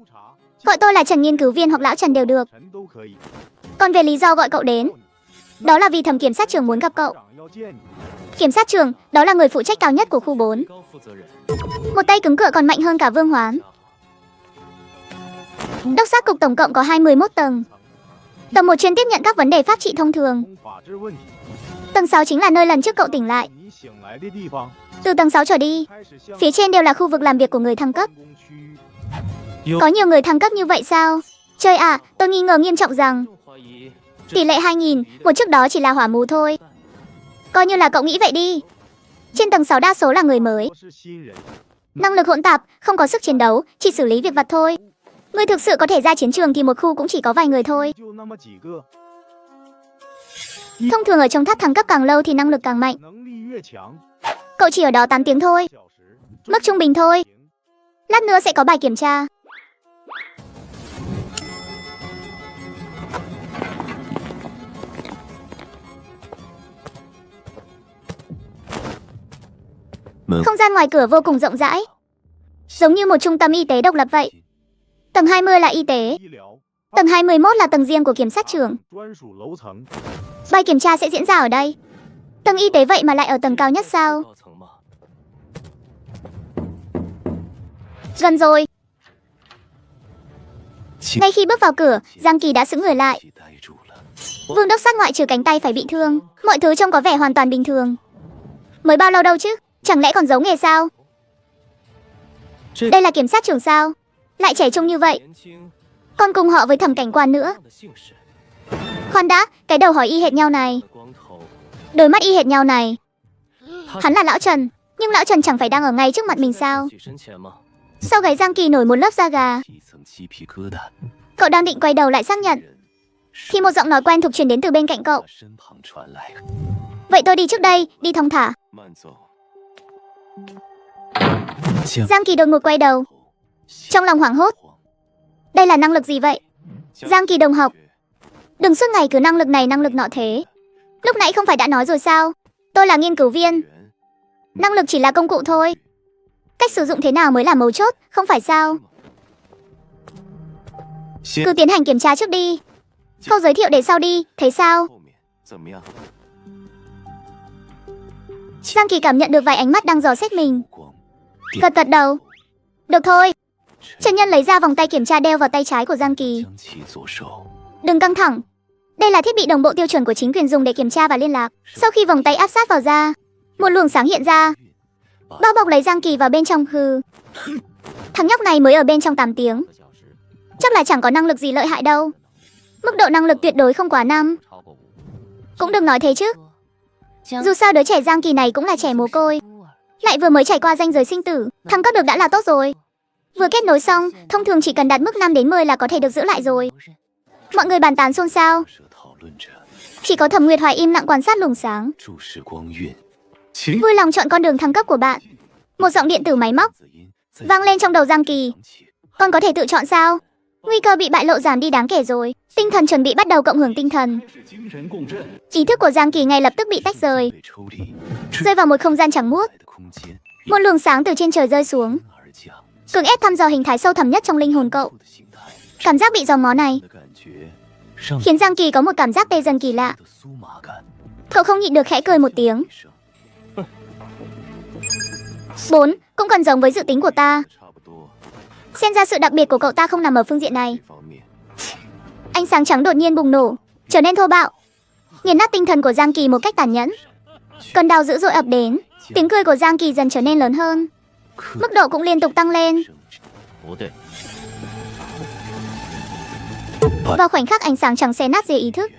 Speaker 1: gọi tôi là Trần nghiên cứu viên hoặc lão Trần đều được. Còn về lý do gọi cậu đến, đó là vì thẩm kiểm sát trưởng muốn gặp cậu. Kiểm sát trưởng, đó là người phụ trách cao nhất của khu 4. Một tay cứng cựa còn mạnh hơn cả Vương Hoán. Đốc sát cục tổng cộng có 21 tầng. Tầng 1 chuyên tiếp nhận các vấn đề pháp trị thông thường. Tầng 6 chính là nơi lần trước cậu tỉnh lại. Từ tầng 6 trở đi, phía trên đều là khu vực làm việc của người thăng cấp. Có nhiều người thăng cấp như vậy sao? Trời ạ, tôi nghi ngờ nghiêm trọng rằng tỷ lệ 2000, một trước đó chỉ là hỏa mù thôi. Coi như là cậu nghĩ vậy đi. Trên tầng 6 đa số là người mới. Năng lực hỗn tạp, không có sức chiến đấu, chỉ xử lý việc vặt thôi. Người thực sự có thể ra chiến trường thì một khu cũng chỉ có vài người thôi. Thông thường ở trong tháp thăng cấp càng lâu thì năng lực càng mạnh. Cậu chỉ ở đó 8 tiếng thôi. Mức trung bình thôi. Lát nữa sẽ có bài kiểm tra. Không gian ngoài cửa vô cùng rộng rãi, giống như một trung tâm y tế độc lập vậy. Tầng 20 là y tế, tầng 21 là tầng riêng của kiểm sát trưởng. Bài kiểm tra sẽ diễn ra ở đây. Tầng y tế vậy mà lại ở tầng cao nhất sao? Gần rồi. Ngay khi bước vào cửa, Giang Kỳ đã sững người lại. Vương đốc sát ngoại trừ cánh tay phải bị thương, mọi thứ trông có vẻ hoàn toàn bình thường. Mới bao lâu đâu chứ? Chẳng lẽ còn giấu nghề sao? Đây là kiểm sát trưởng sao? Lại trẻ trung như vậy. Còn cùng họ với Thẩm Cảnh Quan nữa. Khoan đã, cái đầu hỏi y hệt nhau này, đôi mắt y hệt nhau này. Hắn là lão Trần, nhưng lão Trần chẳng phải đang ở ngay trước mặt mình sao? Sau gáy Giang Kỳ nổi một lớp da gà. Cậu đang định quay đầu lại xác nhận thì một giọng nói quen thuộc truyền đến từ bên cạnh cậu. Vậy tôi đi trước đây, đi thong thả. Giang Kỳ đột ngột quay đầu, trong lòng hoảng hốt. Đây là năng lực gì vậy? Giang Kỳ đồng học, đừng suốt ngày cứ năng lực này năng lực nọ thế. Lúc nãy không phải đã nói rồi sao? Tôi là nghiên cứu viên. Năng lực chỉ là công cụ thôi. Cách sử dụng thế nào mới là mấu chốt, không phải sao? Cứ tiến hành kiểm tra trước đi. Khâu giới thiệu để sau đi, thấy sao? Giang Kỳ cảm nhận được vài ánh mắt đang dò xét mình. Gật gật đầu. Được thôi. Trần Nhân lấy ra vòng tay kiểm tra đeo vào tay trái của Giang Kỳ. Đừng căng thẳng. Đây là thiết bị đồng bộ tiêu chuẩn của chính quyền dùng để kiểm tra và liên lạc. Sau khi vòng tay áp sát vào da, một luồng sáng hiện ra, bao bọc lấy Giang Kỳ vào bên trong. Hừ, thằng nhóc này mới ở bên trong 8 tiếng, chắc là chẳng có năng lực gì lợi hại đâu. Mức độ năng lực tuyệt đối không quá 5. Cũng đừng nói thế chứ. Dù sao đứa trẻ Giang Kỳ này cũng là trẻ mồ côi, lại vừa mới trải qua ranh giới sinh tử, thăng cấp được đã là tốt rồi. Vừa kết nối xong, thông thường chỉ cần đạt mức 5 đến 10 là có thể được giữ lại rồi. Mọi người bàn tán xôn xao. Chỉ có Thẩm Nguyệt Hoài im lặng quan sát luồng sáng. Vui lòng chọn con đường thăng cấp của bạn. Một giọng điện tử máy móc vang lên trong đầu Giang Kỳ. Con có thể tự chọn sao? Nguy cơ bị bại lộ giảm đi đáng kể rồi. Tinh thần chuẩn bị bắt đầu cộng hưởng tinh thần. Ý thức của Giang Kỳ ngay lập tức bị tách rời, rơi vào một không gian trắng muốt. Một luồng sáng từ trên trời rơi xuống, cưỡng ép thăm dò hình thái sâu thẳm nhất trong linh hồn cậu. Cảm giác bị dòm ngó này khiến Giang Kỳ có một cảm giác tê dần kỳ lạ. Cậu không nhịn được khẽ cười một tiếng. 4. Cũng cần giống với dự tính của ta. Xem ra sự đặc biệt của cậu ta không nằm ở phương diện này. Ánh sáng trắng đột nhiên bùng nổ, trở nên thô bạo, nghiền nát tinh thần của Giang Kỳ một cách tàn nhẫn. Cơn đau dữ dội ập đến. Tiếng cười của Giang Kỳ dần trở nên lớn hơn, mức độ cũng liên tục tăng lên. Vào khoảnh khắc ánh sáng trắng xé nát dề ý thức,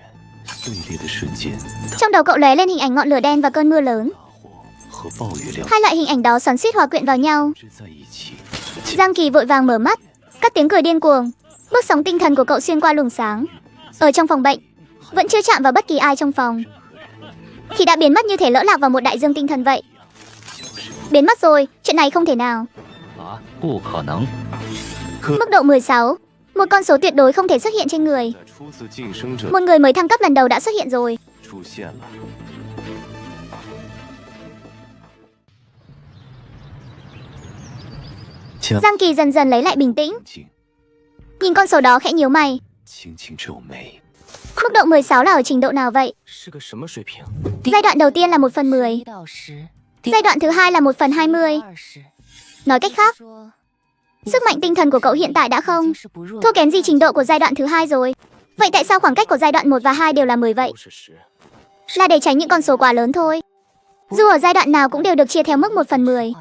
Speaker 1: trong đầu cậu lóe lên hình ảnh ngọn lửa đen và cơn mưa lớn. Hai loại hình ảnh đó xoắn xuýt hòa quyện vào nhau. Giang Kỳ vội vàng mở mắt, cất tiếng cười điên cuồng. Bước sóng tinh thần của cậu xuyên qua luồng sáng. Ở trong phòng bệnh, vẫn chưa chạm vào bất kỳ ai trong phòng, thì đã biến mất như thể lỡ lạc vào một đại dương tinh thần vậy. Biến mất rồi, chuyện này không thể nào. Mức độ 16, một con số tuyệt đối không thể xuất hiện trên người. Một người mới thăng cấp lần đầu đã xuất hiện rồi. Giang Kỳ dần dần lấy lại bình tĩnh, nhìn con số đó khẽ nhíu mày. Mức độ 16 là ở trình độ nào vậy? Giai đoạn đầu tiên là 1/10, giai đoạn thứ hai là 1/20. Nói cách khác, sức mạnh tinh thần của cậu hiện tại đã không thua kém gì trình độ của giai đoạn thứ hai rồi. Vậy tại sao khoảng cách của giai đoạn 1 và 2 đều là 10 vậy? Là để tránh những con số quá lớn thôi. Dù ở giai đoạn nào cũng đều được chia theo mức 1/10.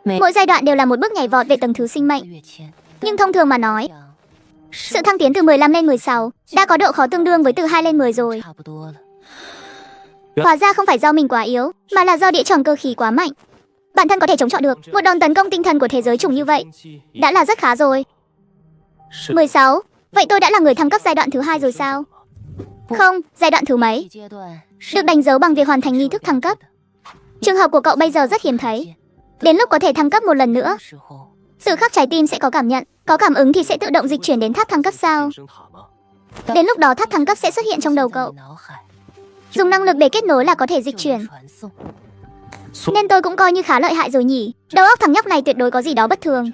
Speaker 1: Mỗi giai đoạn đều là một bước nhảy vọt về tầng thứ sinh mệnh. Nhưng thông thường mà nói, sự thăng tiến từ 15 lên 16 đã có độ khó tương đương với từ 2 lên 10 rồi. Hóa ra không phải do mình quá yếu, mà là do địa chồng cơ khí quá mạnh. Bản thân có thể chống chọi được một đòn tấn công tinh thần của thế giới chủng như vậy đã là rất khá rồi. 16, vậy tôi đã là người thăng cấp giai đoạn thứ hai rồi sao? Không, giai đoạn thứ mấy? Được đánh dấu bằng việc hoàn thành nghi thức thăng cấp. Trường hợp của cậu bây giờ rất hiếm thấy. Đến lúc có thể thăng cấp một lần nữa, tự khắc trái tim sẽ có cảm nhận, có cảm ứng thì sẽ tự động dịch chuyển đến tháp thăng cấp sao? Đến lúc đó tháp thăng cấp sẽ xuất hiện trong đầu cậu. Dùng năng lực để kết nối là có thể dịch chuyển. Nên tôi cũng coi như khá lợi hại rồi nhỉ. Đầu óc thằng nhóc này tuyệt đối có gì đó bất thường.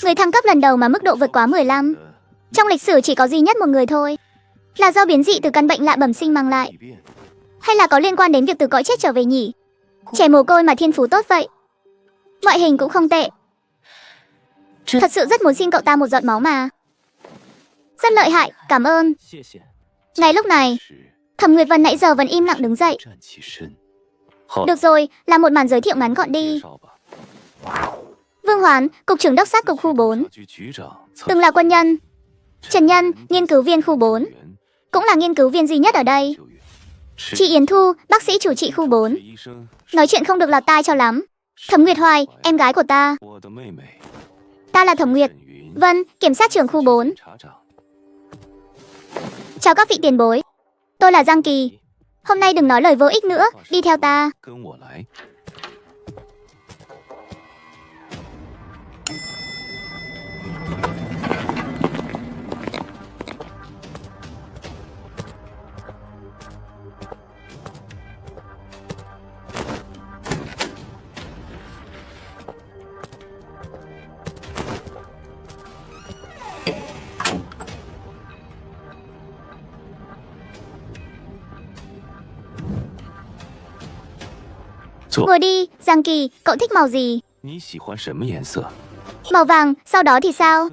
Speaker 1: Người thăng cấp lần đầu mà mức độ vượt quá 15. Trong lịch sử chỉ có duy nhất một người thôi. Là do biến dị từ căn bệnh lạ bẩm sinh mang lại, hay là có liên quan đến việc từ cõi chết trở về nhỉ? Trẻ mồ côi mà thiên phú tốt vậy. Ngoại hình cũng không tệ. Thật sự rất muốn xin cậu ta một giọt máu mà. Rất lợi hại, cảm ơn. Ngay lúc này, Thẩm Nguyệt Vân nãy giờ vẫn im lặng đứng dậy. Được rồi, làm một màn giới thiệu ngắn gọn đi. Vương Hoán, cục trưởng đốc sát cục khu 4. Từng là quân nhân. Trần Nhân, nghiên cứu viên khu 4. Cũng là nghiên cứu viên duy nhất ở đây. Chị Yến Thu, bác sĩ chủ trị khu 4. Nói chuyện không được lọt tai cho lắm. Thẩm Nguyệt Hoài, em gái của ta. Ta là Thẩm Nguyệt Vân, kiểm sát trưởng khu 4. Chào các vị tiền bối. Tôi là Giang Kỳ. Hôm nay đừng nói lời vô ích nữa, đi theo ta. Ngồi đi, Giang Kỳ, cậu thích màu gì? Màu vàng, sau đó thì sao?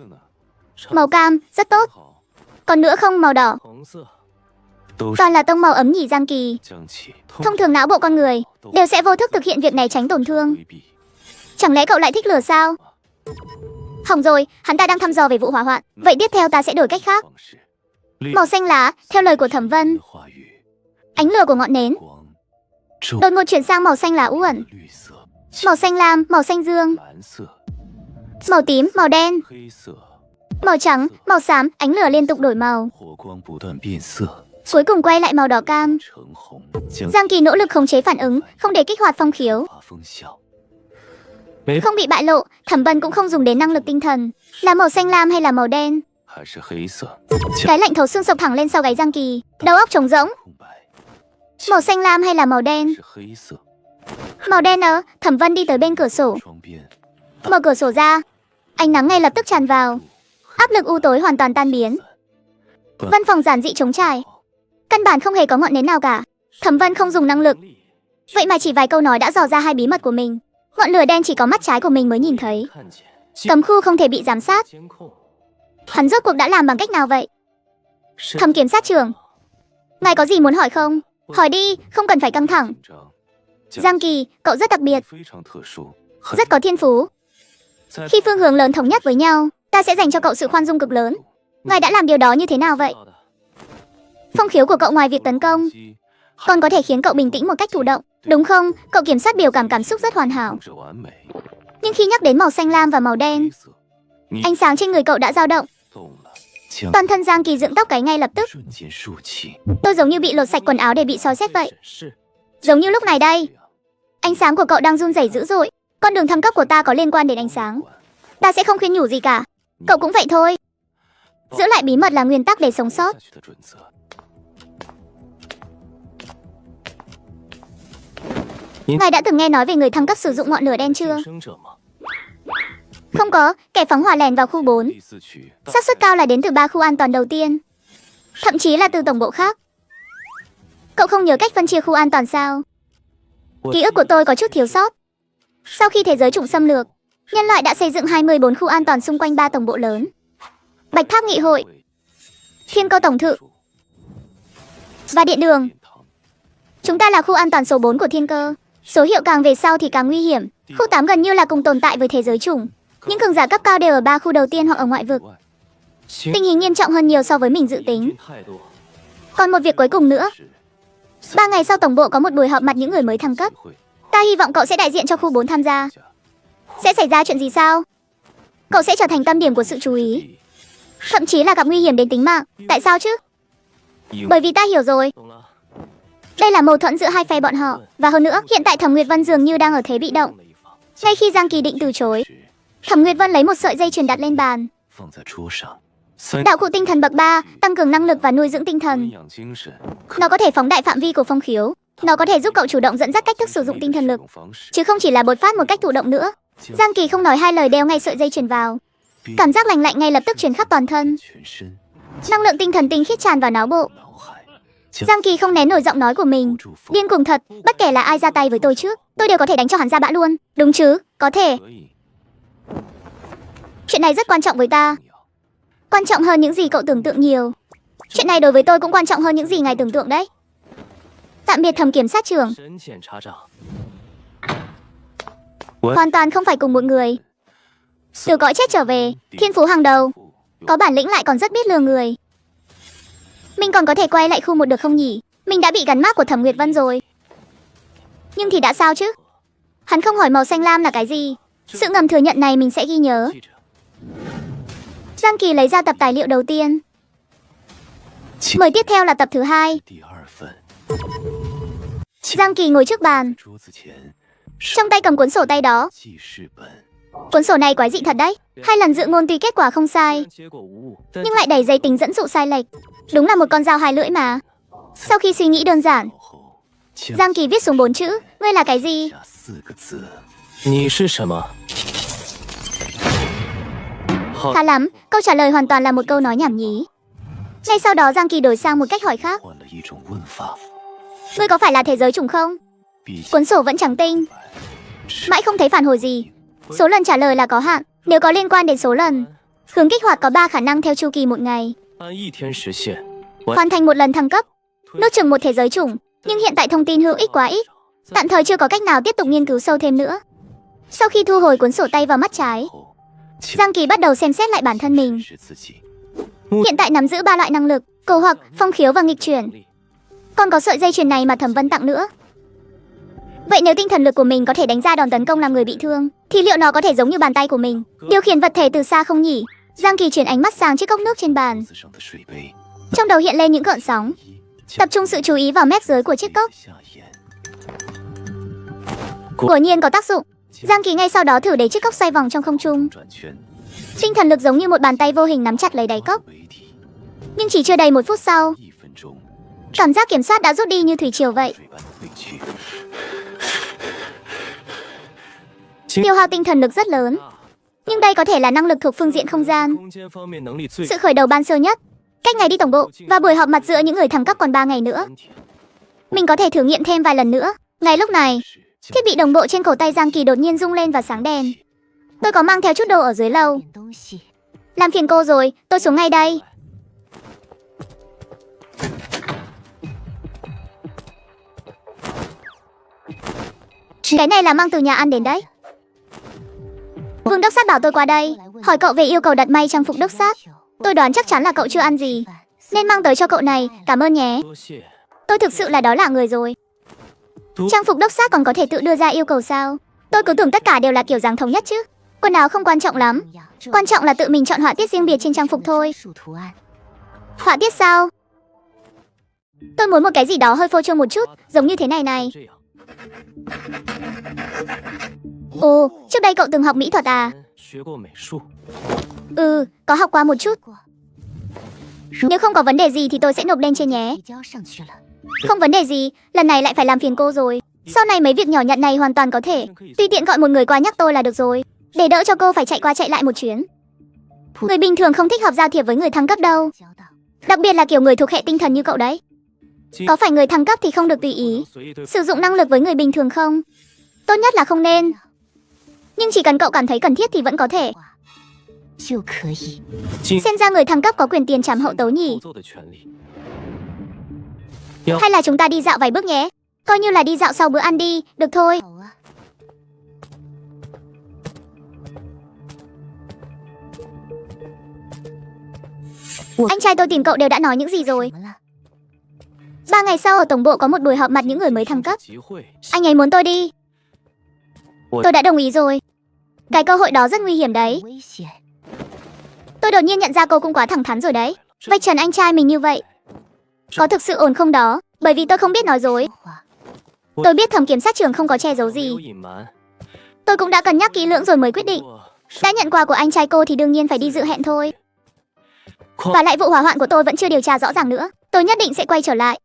Speaker 1: Màu cam, rất tốt. Còn nữa không, màu đỏ. Toàn là tông màu ấm nhỉ Giang Kỳ. Thông thường não bộ con người đều sẽ vô thức thực hiện việc này tránh tổn thương. Chẳng lẽ cậu lại thích lửa sao? Hỏng rồi, hắn ta đang thăm dò về vụ hỏa hoạn. Vậy tiếp theo ta sẽ đổi cách khác. Màu xanh lá, theo lời của Thẩm Vân. Ánh lửa của ngọn nến đột ngột chuyển sang màu xanh lá u ẩn. Màu xanh lam, màu xanh dương, màu tím, màu đen, màu trắng, màu xám, ánh lửa liên tục đổi màu. Cuối cùng quay lại màu đỏ cam. Giang Kỳ nỗ lực khống chế phản ứng, không để kích hoạt phong khiếu. Không bị bại lộ, Thẩm Vân cũng không dùng đến năng lực tinh thần. Là màu xanh lam hay là màu đen? Cái lạnh thấu xương sộc thẳng lên sau gáy Giang Kỳ. Đầu óc trống rỗng. Màu xanh lam hay là màu đen? Màu đen ơ. Thẩm Vân đi tới bên cửa sổ, mở cửa sổ ra. Ánh nắng ngay lập tức tràn vào. Áp lực u tối hoàn toàn tan biến. Văn phòng giản dị trống trải, căn bản không hề có ngọn nến nào cả. Thẩm Vân không dùng năng lực, vậy mà chỉ vài câu nói đã dò ra hai bí mật của mình. Ngọn lửa đen chỉ có mắt trái của mình mới nhìn thấy. Cấm khu không thể bị giám sát. Hắn rốt cuộc đã làm bằng cách nào vậy? Thẩm kiểm sát trưởng, ngài có gì muốn hỏi không? Hỏi đi, không cần phải căng thẳng. Giang Kỳ, cậu rất đặc biệt, rất có thiên phú. Khi phương hướng lớn thống nhất với nhau, ta sẽ dành cho cậu sự khoan dung cực lớn. Ngài đã làm điều đó như thế nào vậy? Phong khiếu của cậu ngoài việc tấn công, còn có thể khiến cậu bình tĩnh một cách thụ động. Đúng không? Cậu kiểm soát biểu cảm xúc rất hoàn hảo. Nhưng khi nhắc đến màu xanh lam và màu đen, ánh sáng trên người cậu đã dao động. Toàn thân Giang Kỳ dựng tóc gáy ngay lập tức. Tôi giống như bị lột sạch quần áo để bị soi xét vậy. Giống như lúc này đây. Ánh sáng của cậu đang run rẩy dữ dội. Con đường thăng cấp của ta có liên quan đến ánh sáng. Ta sẽ không khuyên nhủ gì cả. Cậu cũng vậy thôi. Giữ lại bí mật là nguyên tắc để sống sót. Ngài đã từng nghe nói về người thăng cấp sử dụng ngọn lửa đen chưa? Không có, kẻ phóng hỏa lẻn vào khu 4. Xác suất cao là đến từ 3 khu an toàn đầu tiên. Thậm chí là từ tổng bộ khác. Cậu không nhớ cách phân chia khu an toàn sao? Ký ức của tôi có chút thiếu sót. Sau khi thế giới chủng xâm lược, nhân loại đã xây dựng 24 khu an toàn xung quanh 3 tổng bộ lớn. Bạch Tháp Nghị hội, Thiên Cơ Tổng Thự và Điện Đường. Chúng ta là khu an toàn số 4 của Thiên Cơ. Số hiệu càng về sau thì càng nguy hiểm. Khu 8 gần như là cùng tồn tại với thế giới chủng. Những cường giả cấp cao đều ở 3 khu đầu tiên hoặc ở ngoại vực. Tình hình nghiêm trọng hơn nhiều so với mình dự tính. Còn một việc cuối cùng nữa. 3 ngày sau tổng bộ có một buổi họp mặt những người mới thăng cấp. Ta hy vọng cậu sẽ đại diện cho khu 4 tham gia. Sẽ xảy ra chuyện gì sao? Cậu sẽ trở thành tâm điểm của sự chú ý. Thậm chí là gặp nguy hiểm đến tính mạng. Tại sao chứ? Bởi vì ta hiểu rồi. Đây là mâu thuẫn giữa hai phe bọn họ. Và hơn nữa, hiện tại Thẩm Nguyệt Vân dường như đang ở thế bị động. Ngay khi Giang Kỳ định từ chối, Thẩm Nguyệt Vân lấy một sợi dây chuyền đặt lên bàn. Đạo cụ tinh thần bậc 3, tăng cường năng lực và nuôi dưỡng tinh thần. Nó có thể phóng đại phạm vi của phong khiếu. Nó có thể giúp cậu chủ động dẫn dắt cách thức sử dụng tinh thần lực, chứ không chỉ là bột phát một cách thụ động nữa. Giang Kỳ không nói hai lời đeo ngay sợi dây chuyền vào. Cảm giác lành lạnh ngay lập tức truyền khắp toàn thân. Năng lượng tinh thần tinh khiết tràn vào não bộ. Giang Kỳ không nén nổi giọng nói của mình. Điên cuồng thật, bất kể là ai ra tay với tôi trước, tôi đều có thể đánh cho hắn ra bã luôn. Đúng chứ, có thể. Chuyện này rất quan trọng với ta. Quan trọng hơn những gì cậu tưởng tượng nhiều. Chuyện này đối với tôi cũng quan trọng hơn những gì ngài tưởng tượng đấy. Tạm biệt Thẩm kiểm sát trưởng. Hoàn toàn không phải cùng một người. Từ cõi chết trở về, thiên phú hàng đầu. Có bản lĩnh lại còn rất biết lừa người. Mình còn có thể quay lại khu 1 được không nhỉ? Mình đã bị gắn mác của Thẩm Nguyệt Vân rồi. Nhưng thì đã sao chứ? Hắn không hỏi màu xanh lam là cái gì. Sự ngầm thừa nhận này mình sẽ ghi nhớ. Giang Kỳ lấy ra tập tài liệu đầu tiên. Mời tiếp theo là tập thứ 2. Giang Kỳ ngồi trước bàn, trong tay cầm cuốn sổ tay đó. Cuốn sổ này quái dị thật đấy. 2 lần dự ngôn tuy kết quả không sai, nhưng lại đầy dây tính dẫn dụ sai lệch. Đúng là một con dao hai lưỡi mà. Sau khi suy nghĩ đơn giản, Giang Kỳ viết xuống 4 chữ. Ngươi là cái gì? Khá lắm, câu trả lời hoàn toàn là một câu nói nhảm nhí. Ngay sau đó Giang Kỳ đổi sang một cách hỏi khác. Ngươi có phải là thế giới chủng không? Cuốn sổ vẫn trắng tinh, mãi không thấy phản hồi gì. Số lần trả lời là có hạn. Nếu có liên quan đến số lần, hướng kích hoạt có 3 khả năng theo chu kỳ 1 ngày. Hoàn thành 1 lần thăng cấp, nước chừng 1 thế giới chủng. Nhưng hiện tại thông tin hữu ích quá ít, tạm thời chưa có cách nào tiếp tục nghiên cứu sâu thêm nữa. Sau khi thu hồi cuốn sổ tay vào mắt trái, Giang Kỳ bắt đầu xem xét lại bản thân mình. Hiện tại nắm giữ 3 loại năng lực: cầu hoặc, phong khiếu và nghịch chuyển. Còn có sợi dây chuyền này mà Thẩm Vân tặng nữa. Vậy nếu tinh thần lực của mình có thể đánh ra đòn tấn công làm người bị thương, thì liệu nó có thể giống như bàn tay của mình, điều khiển vật thể từ xa không nhỉ? Giang Kỳ chuyển ánh mắt sang chiếc cốc nước trên bàn. Trong đầu hiện lên những gợn sóng. Tập trung sự chú ý vào mép dưới của chiếc cốc. Quả nhiên có tác dụng. Giang Kỳ ngay sau đó thử để chiếc cốc xoay vòng trong không trung. Tinh thần lực giống như một bàn tay vô hình nắm chặt lấy đáy cốc. Nhưng chỉ chưa đầy 1 phút sau, cảm giác kiểm soát đã rút đi như thủy triều vậy. Tiêu hao tinh thần lực rất lớn. Nhưng đây có thể là năng lực thuộc phương diện không gian. Sự khởi đầu ban sơ nhất, cách ngày đi tổng bộ và buổi họp mặt giữa những người thăng cấp còn 3 ngày nữa. Mình có thể thử nghiệm thêm vài lần nữa. Ngay lúc này, thiết bị đồng bộ trên cổ tay Giang Kỳ đột nhiên rung lên và sáng đèn. Tôi có mang theo chút đồ ở dưới lầu. Làm phiền cô rồi, tôi xuống ngay đây. Cái này là mang từ nhà ăn đến đấy. Vương đốc sát bảo tôi qua đây, hỏi cậu về yêu cầu đặt may trang phục đốc sát. Tôi đoán chắc chắn là cậu chưa ăn gì, nên mang tới cho cậu này, cảm ơn nhé. Tôi thực sự là đói lả người rồi. Trang phục đốc xác còn có thể tự đưa ra yêu cầu sao? Tôi cứ tưởng tất cả đều là kiểu dáng thống nhất chứ. Quần áo không quan trọng lắm. Quan trọng là tự mình chọn họa tiết riêng biệt trên trang phục thôi. Họa tiết sao? Tôi muốn một cái gì đó hơi phô trương một chút, giống như thế này này. Ồ, trước đây cậu từng học mỹ thuật à? Ừ, có học qua một chút. Nếu không có vấn đề gì thì tôi sẽ nộp lên trên nhé. Không vấn đề gì, lần này lại phải làm phiền cô rồi. Sau này mấy việc nhỏ nhặt này hoàn toàn có thể. Tùy tiện gọi một người qua nhắc tôi là được rồi. Để đỡ cho cô phải chạy qua chạy lại một chuyến. Người bình thường không thích hợp giao thiệp với người thăng cấp đâu. Đặc biệt là kiểu người thuộc hệ tinh thần như cậu đấy. Có phải người thăng cấp thì không được tùy ý sử dụng năng lực với người bình thường không? Tốt nhất là không nên. Nhưng chỉ cần cậu cảm thấy cần thiết thì vẫn có thể. Xem ra người thăng cấp có quyền tiền trảm hậu tấu nhỉ? Hay là chúng ta đi dạo vài bước nhé? Coi như là đi dạo sau bữa ăn đi, được thôi. Anh trai tôi tìm cậu đều đã nói những gì rồi? 3 ngày sau ở tổng bộ có một buổi họp mặt những người mới thăng cấp. Anh ấy muốn tôi đi. Tôi đã đồng ý rồi. Cái cơ hội đó rất nguy hiểm đấy. Tôi đột nhiên nhận ra cô cũng quá thẳng thắn rồi đấy. Vạch trần anh trai mình như vậy có thực sự ổn không đó? Bởi vì tôi không biết nói dối. Tôi biết thẩm kiểm sát trưởng không có che giấu gì. Tôi cũng đã cân nhắc kỹ lưỡng rồi mới quyết định. Đã nhận quà của anh trai cô thì đương nhiên phải đi dự hẹn thôi. Và lại vụ hỏa hoạn của tôi vẫn chưa điều tra rõ ràng nữa. Tôi nhất định sẽ quay trở lại.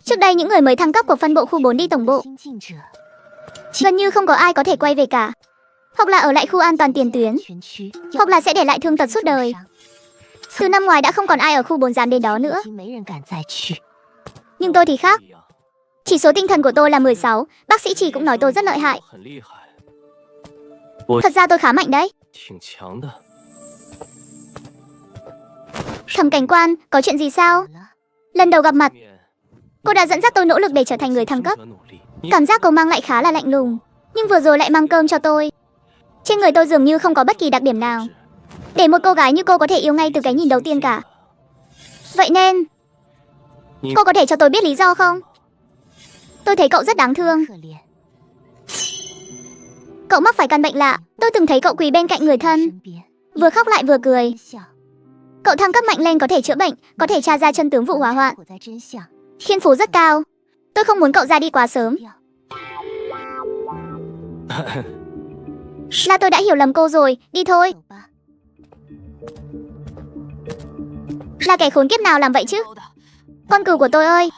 Speaker 1: Trước đây những người mới thăng cấp của phân bộ khu 4 đi tổng bộ gần như không có ai có thể quay về cả. Hoặc là ở lại khu an toàn tiền tuyến, hoặc là sẽ để lại thương tật suốt đời. Từ năm ngoái đã không còn ai ở khu 4 dám đến đó nữa. Nhưng tôi thì khác. Chỉ số tinh thần của tôi là 16. Bác sĩ Trì cũng nói tôi rất lợi hại. Thật ra tôi khá mạnh đấy. Thẩm cảnh quan, có chuyện gì sao? Lần đầu gặp mặt, cô đã dẫn dắt tôi nỗ lực để trở thành người thăng cấp. Cảm giác cô mang lại khá là lạnh lùng. Nhưng vừa rồi lại mang cơm cho tôi. Trên người tôi dường như không có bất kỳ đặc điểm nào để một cô gái như cô có thể yêu ngay từ cái nhìn đầu tiên cả. Vậy nên cô có thể cho tôi biết lý do không? Tôi thấy cậu rất đáng thương. Cậu mắc phải căn bệnh lạ. Tôi từng thấy cậu quỳ bên cạnh người thân, vừa khóc lại vừa cười. Cậu thăng cấp mạnh lên có thể chữa bệnh, có thể tra ra chân tướng vụ hỏa hoạn. Thiên phú rất cao. Tôi không muốn cậu ra đi quá sớm. Là tôi đã hiểu lầm cô rồi, đi thôi. Là kẻ khốn kiếp nào làm vậy chứ? Con cừu của tôi ơi.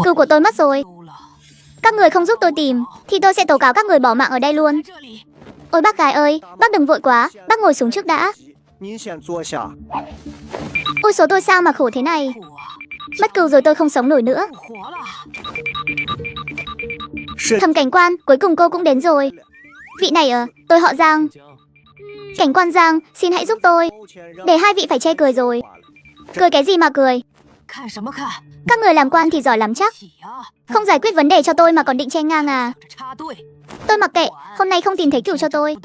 Speaker 1: Cừu của tôi mất rồi. Các người không giúp tôi tìm thì tôi sẽ tố cáo các người bỏ mạng ở đây luôn. Ôi bác gái ơi, bác đừng vội quá, bác ngồi xuống trước đã. Ôi số tôi sao mà khổ thế này. Mất cừu rồi tôi không sống nổi nữa. Thẩm cảnh quan, cuối cùng cô cũng đến rồi. Vị này tôi họ Giang. Cảnh quan Giang, xin hãy giúp tôi. Để hai vị phải chê cười rồi. Cười cái gì mà cười? Các người làm quan thì giỏi lắm chắc. Không giải quyết vấn đề cho tôi mà còn định chen ngang à? Tôi mặc kệ, hôm nay không tìm thấy cừu cho tôi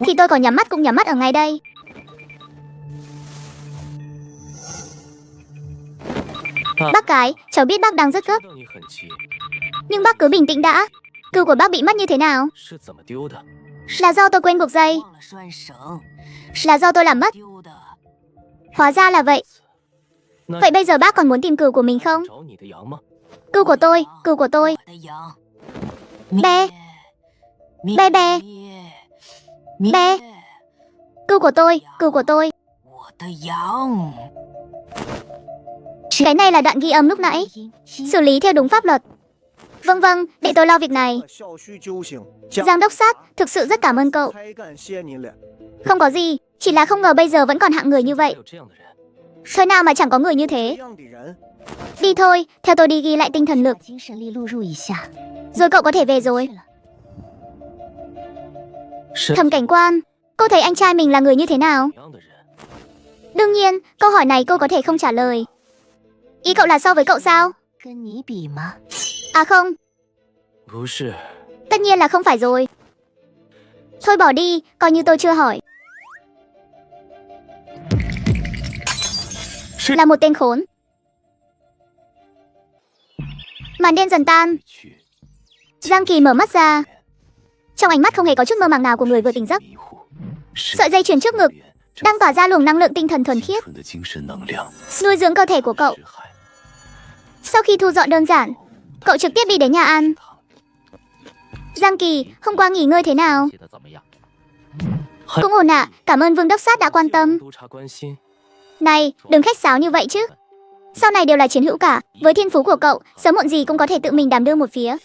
Speaker 1: thì tôi có nhắm mắt cũng nhắm mắt ở ngay đây. Bác cái, cháu biết bác đang rất gấp. Nhưng bác cứ bình tĩnh đã. Cừu của bác bị mất như thế nào? Là do tôi quên buộc dây. Là do tôi làm mất. Hóa ra là vậy. Vậy bây giờ bác còn muốn tìm cừu của mình không? Cừu của tôi, cừu của tôi. Be. Be be. Be. Cừu của tôi, cừu của tôi. Cái này là đoạn ghi âm lúc nãy. Xử lý theo đúng pháp luật. Vâng vâng, để tôi lo việc này. Giang đốc sát, thực sự rất cảm ơn cậu. Không có gì, chỉ là không ngờ bây giờ vẫn còn hạng người như vậy. Thời nào mà chẳng có người như thế. Đi thôi, theo tôi đi ghi lại tinh thần lực. Rồi cậu có thể về rồi. Thẩm cảnh quan, cô thấy anh trai mình là người như thế nào? Đương nhiên, câu hỏi này cô có thể không trả lời. Ý cậu là so với cậu sao? À không. Tất nhiên là không phải rồi. Thôi bỏ đi, coi như tôi chưa hỏi. Là một tên khốn. Màn đêm dần tan. Giang Kỳ mở mắt ra. Trong ánh mắt không hề có chút mơ màng nào của người vừa tỉnh giấc. Sợi dây chuyền trước ngực đang tỏa ra luồng năng lượng tinh thần thuần khiết, nuôi dưỡng cơ thể của cậu. Sau khi thu dọn đơn giản, cậu trực tiếp đi đến nhà ăn. Giang Kỳ, hôm qua nghỉ ngơi thế nào? Cũng ổn ạ, cảm ơn Vương Đốc Sát đã quan tâm. Này, đừng khách sáo như vậy chứ. Sau này đều là chiến hữu cả. Với thiên phú của cậu, sớm muộn gì cũng có thể tự mình đảm đương một phía.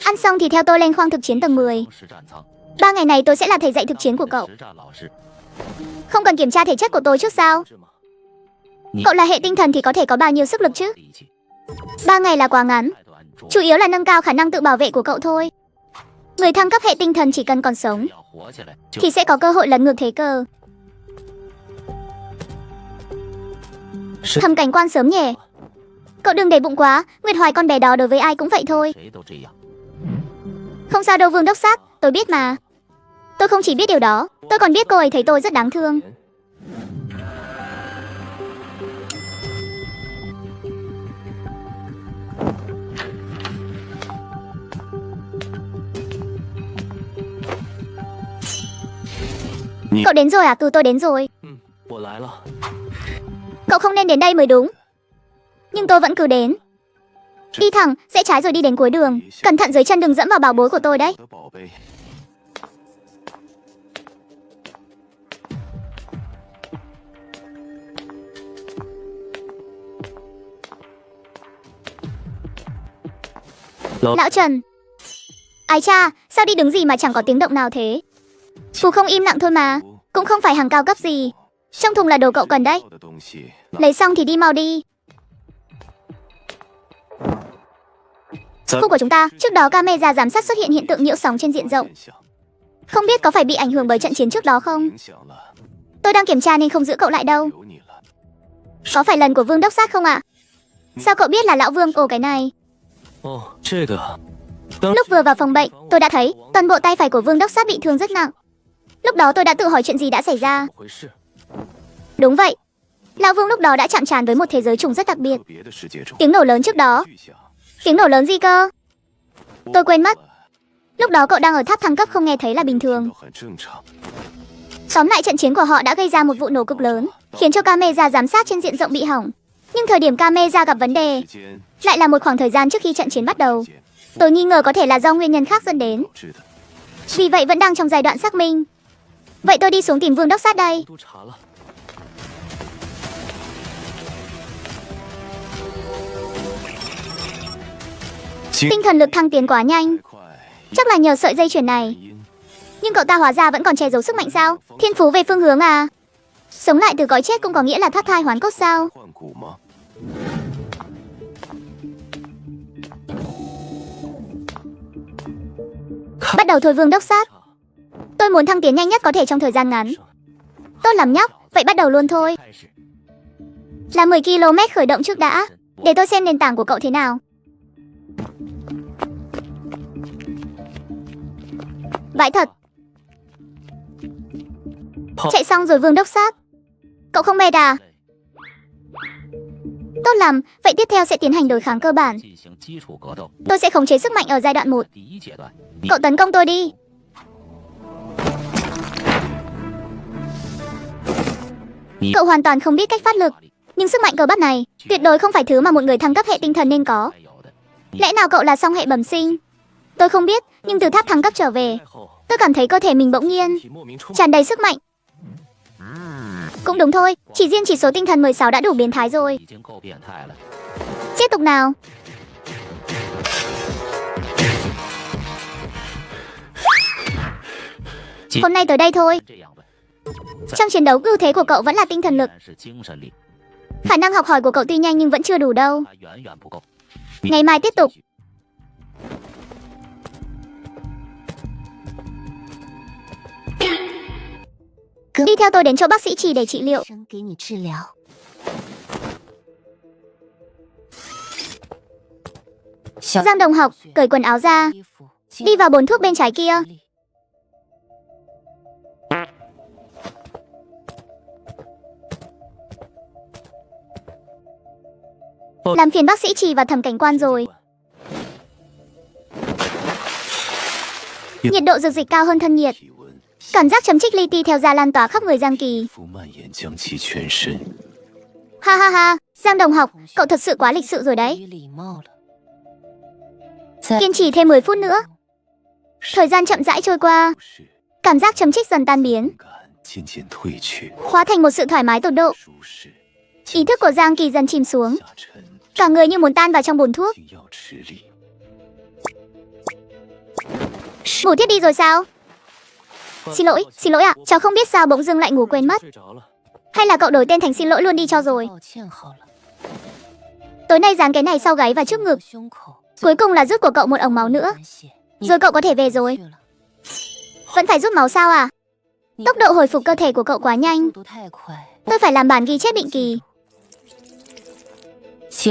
Speaker 1: Ăn xong thì theo tôi lên khoang thực chiến tầng 10. 3 ngày này tôi sẽ là thầy dạy thực chiến của cậu. Không cần kiểm tra thể chất của tôi trước sao? Cậu là hệ tinh thần thì có thể có bao nhiêu sức lực chứ? 3 ngày là quá ngắn. Chủ yếu là nâng cao khả năng tự bảo vệ của cậu thôi. Người thăng cấp hệ tinh thần chỉ cần còn sống thì sẽ có cơ hội lật ngược thế cờ. Thầm Cảnh Quan sớm nhỉ. Cậu đừng để bụng quá. Nguyệt Hoài con bé đó đối với ai cũng vậy thôi. Không sao đâu Vương Đốc Sát, tôi biết mà. Tôi không chỉ biết điều đó, tôi còn biết cô ấy thấy tôi rất đáng thương. Cậu đến rồi à? Tôi đến rồi. Cậu không nên đến đây mới đúng. Nhưng tôi vẫn cứ đến. Đi thẳng, rẽ trái rồi đi đến cuối đường. Cẩn thận dưới chân đừng dẫm vào bảo bối của tôi đấy. Lão Trần. Ái cha, sao đi đứng gì mà chẳng có tiếng động nào thế? Phù không im lặng thôi mà. Cũng không phải hàng cao cấp gì. Trong thùng là đồ cậu cần đấy. Lấy xong thì đi mau đi. Khu của chúng ta, trước đó camera giám sát xuất hiện hiện tượng nhiễu sóng trên diện rộng. Không biết có phải bị ảnh hưởng bởi trận chiến trước đó không? Tôi đang kiểm tra nên không giữ cậu lại đâu. Có phải lần của Vương Đốc Sát không ạ? Sao cậu biết là lão Vương? Ồ cái này. Lúc vừa vào phòng bệnh, tôi đã thấy toàn bộ tay phải của Vương Đốc Sát bị thương rất nặng. Lúc đó tôi đã tự hỏi chuyện gì đã xảy ra. Đúng vậy. Lão Vương lúc đó đã chạm trán với một thế giới trùng rất đặc biệt. Tiếng nổ lớn trước đó. Tiếng nổ lớn gì cơ? Tôi quên mất. Lúc đó cậu đang ở tháp thăng cấp không nghe thấy là bình thường. Tóm lại trận chiến của họ đã gây ra một vụ nổ cực lớn, khiến cho camera giám sát trên diện rộng bị hỏng. Nhưng thời điểm camera gặp vấn đề lại là một khoảng thời gian trước khi trận chiến bắt đầu. Tôi nghi ngờ có thể là do nguyên nhân khác dẫn đến. Vì vậy vẫn đang trong giai đoạn xác minh. Vậy tôi đi xuống tìm Vương Đốc Sát đây. Tinh thần lực thăng tiến quá nhanh. Chắc là nhờ sợi dây chuyền này. Nhưng cậu ta hóa ra vẫn còn che giấu sức mạnh sao? Thiên phú về phương hướng à? Sống lại từ cõi chết cũng có nghĩa là thoát thai hoán cốt sao? Bắt đầu thôi Vương Đốc Sát. Tôi muốn thăng tiến nhanh nhất có thể trong thời gian ngắn. Tốt lắm nhóc, vậy bắt đầu luôn thôi. Là 10 km khởi động trước đã. Để tôi xem nền tảng của cậu thế nào. Vãi thật. Chạy xong rồi Vương Đốc Sát. Cậu không mệt à? Tốt lắm, vậy tiếp theo sẽ tiến hành đối kháng cơ bản. Tôi sẽ khống chế sức mạnh ở giai đoạn 1. Cậu tấn công tôi đi. Cậu hoàn toàn không biết cách phát lực. Nhưng sức mạnh cơ bắp này tuyệt đối không phải thứ mà một người thăng cấp hệ tinh thần nên có. Lẽ nào cậu là song hệ bẩm sinh? Tôi không biết, nhưng từ tháp thăng cấp trở về, tôi cảm thấy cơ thể mình bỗng nhiên tràn đầy sức mạnh. Cũng đúng thôi, chỉ riêng chỉ số tinh thần 16 đã đủ biến thái rồi. Tiếp tục nào. Hôm nay tới đây thôi. Trong chiến đấu ưu thế của cậu vẫn là tinh thần lực. Khả năng học hỏi của cậu tuy nhanh nhưng vẫn chưa đủ đâu. Ngày mai tiếp tục. Đi theo tôi đến chỗ bác sĩ Trì để trị liệu. Giang đồng học, cởi quần áo ra. Đi vào bồn thuốc bên trái kia. Làm phiền bác sĩ Trì và Thẩm Cảnh Quan rồi. Nhiệt độ dược dịch cao hơn thân nhiệt. Cảm giác chấm trích li ti theo da lan tỏa khắp người Giang Kỳ. Ha ha ha, Giang đồng học, cậu thật sự quá lịch sự rồi đấy. Kiên trì thêm 10 phút nữa. Thời gian chậm rãi trôi qua. Cảm giác chấm trích dần tan biến, hóa thành một sự thoải mái tột độ. Ý thức của Giang Kỳ dần chìm xuống. Cả người như muốn tan vào trong bồn thuốc. Ngủ thiếp đi rồi sao? Xin lỗi ạ, cháu không biết sao bỗng dưng lại ngủ quên mất. Hay là cậu đổi tên thành xin lỗi luôn đi cho rồi. Tối nay dán cái này sau gáy và trước ngực. Cuối cùng là rút của cậu một ống máu nữa. Rồi cậu có thể về rồi. Vẫn phải rút máu sao à? Tốc độ hồi phục cơ thể của cậu quá nhanh. Tôi phải làm bản ghi chép định kỳ.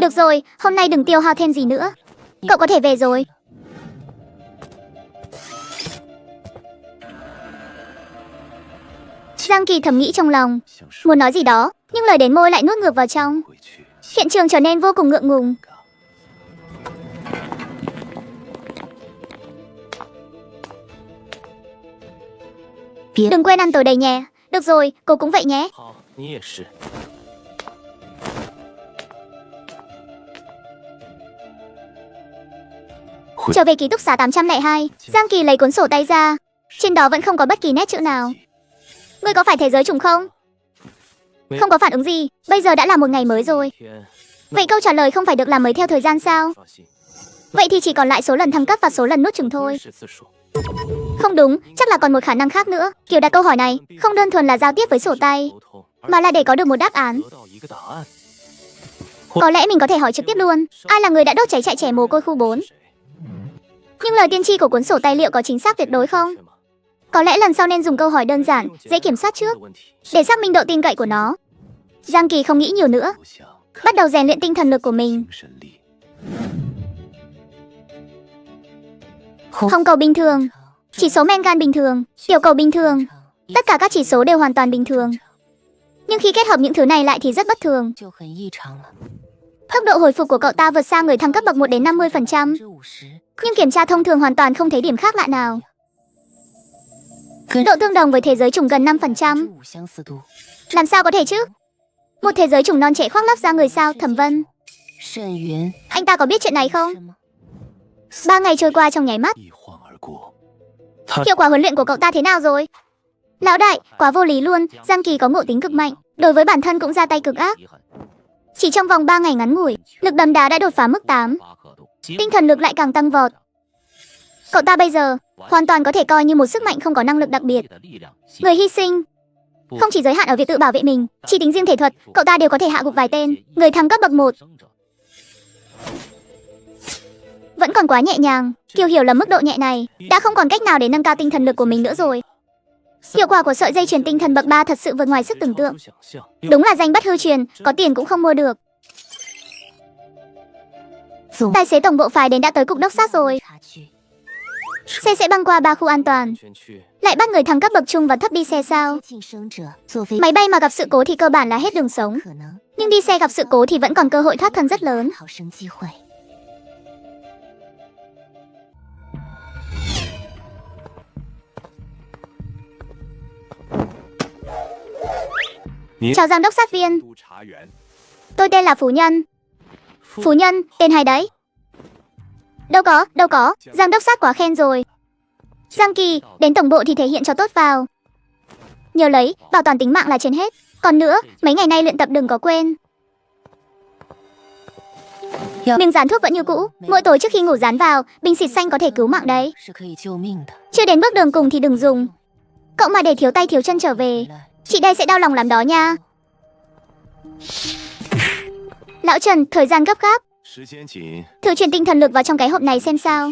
Speaker 1: Được rồi, hôm nay đừng tiêu hao thêm gì nữa. Cậu có thể về rồi. Giang Kỳ thầm nghĩ trong lòng, muốn nói gì đó, nhưng lời đến môi lại nuốt ngược vào trong. Hiện trường trở nên vô cùng ngượng ngùng. Đừng quên ăn tối đầy nhé. Được rồi, cô cũng vậy nhé. Trở về ký túc xá 802, Giang Kỳ lấy cuốn sổ tay ra. Trên đó vẫn không có bất kỳ nét chữ nào. Ngươi có phải thế giới trùng không? Không có phản ứng gì, bây giờ đã là một ngày mới rồi. Vậy câu trả lời không phải được làm mới theo thời gian sao? Vậy thì chỉ còn lại số lần thăng cấp và số lần nuốt chửng thôi. Không đúng, chắc là còn một khả năng khác nữa. Kiểu đặt câu hỏi này không đơn thuần là giao tiếp với sổ tay, mà là để có được một đáp án. Có lẽ mình có thể hỏi trực tiếp luôn, ai là người đã đốt cháy trại trẻ mồ côi khu 4? Nhưng lời tiên tri của cuốn sổ tay liệu có chính xác tuyệt đối không? Có lẽ lần sau nên dùng câu hỏi đơn giản, dễ kiểm soát trước, để xác minh độ tin cậy của nó. Giang Kỳ không nghĩ nhiều nữa, bắt đầu rèn luyện tinh thần lực của mình. Hồng cầu bình thường, chỉ số men gan bình thường, tiểu cầu bình thường, tất cả các chỉ số đều hoàn toàn bình thường. Nhưng khi kết hợp những thứ này lại thì rất bất thường. Tốc độ hồi phục của cậu ta vượt xa người thăng cấp bậc 1 đến 50%. Nhưng kiểm tra thông thường hoàn toàn không thấy điểm khác lạ nào. Độ tương đồng với thế giới trùng gần 5%. Làm sao có thể chứ? Một thế giới trùng non trẻ khoác lác ra người sao, Thẩm Vân? Anh ta có biết chuyện này không? 3 ngày trôi qua trong nháy mắt. Hiệu quả huấn luyện của cậu ta thế nào rồi? Lão đại, quá vô lý luôn. Giang Kỳ có ngộ tính cực mạnh, đối với bản thân cũng ra tay cực ác. Chỉ trong vòng 3 ngày ngắn ngủi, lực đấm đá đã đột phá mức 8. Tinh thần lực lại càng tăng vọt. Cậu ta bây giờ hoàn toàn có thể coi như một sức mạnh không có năng lực đặc biệt. Người hy sinh không chỉ giới hạn ở việc tự bảo vệ mình, chỉ tính riêng thể thuật, cậu ta đều có thể hạ gục vài tên người thăng cấp bậc 1. Vẫn còn quá nhẹ nhàng. Kiều hiểu lầm mức độ nhẹ này đã không còn cách nào để nâng cao tinh thần lực của mình nữa rồi. Hiệu quả của sợi dây chuyền tinh thần bậc 3 thật sự vượt ngoài sức tưởng tượng. Đúng là danh bất hư truyền, có tiền cũng không mua được. Tài xế tổng bộ phái đến đã tới cục đốc sát rồi. Xe sẽ băng qua 3 khu an toàn. Lại bắt người thăng cấp bậc trung và thấp đi xe sao? Máy bay mà gặp sự cố thì cơ bản là hết đường sống. Nhưng đi xe gặp sự cố thì vẫn còn cơ hội thoát thân rất lớn. Chào giám đốc sát viên. Tôi tên là Phú Nhân. Phú Nhân, tên hay đấy. Đâu có, giám đốc sát quá khen rồi. Giang Kỳ, đến tổng bộ thì thể hiện cho tốt vào. Nhớ lấy, bảo toàn tính mạng là trên hết. Còn nữa, mấy ngày nay luyện tập đừng có quên. Miếng dán thuốc vẫn như cũ, mỗi tối trước khi ngủ dán vào, bình xịt xanh có thể cứu mạng đấy. Chưa đến bước đường cùng thì đừng dùng. Cậu mà để thiếu tay thiếu chân trở về, chị đây sẽ đau lòng lắm đó nha. Lão Trần, thời gian gấp gáp. Thử truyền tinh thần lực vào trong cái hộp này xem sao.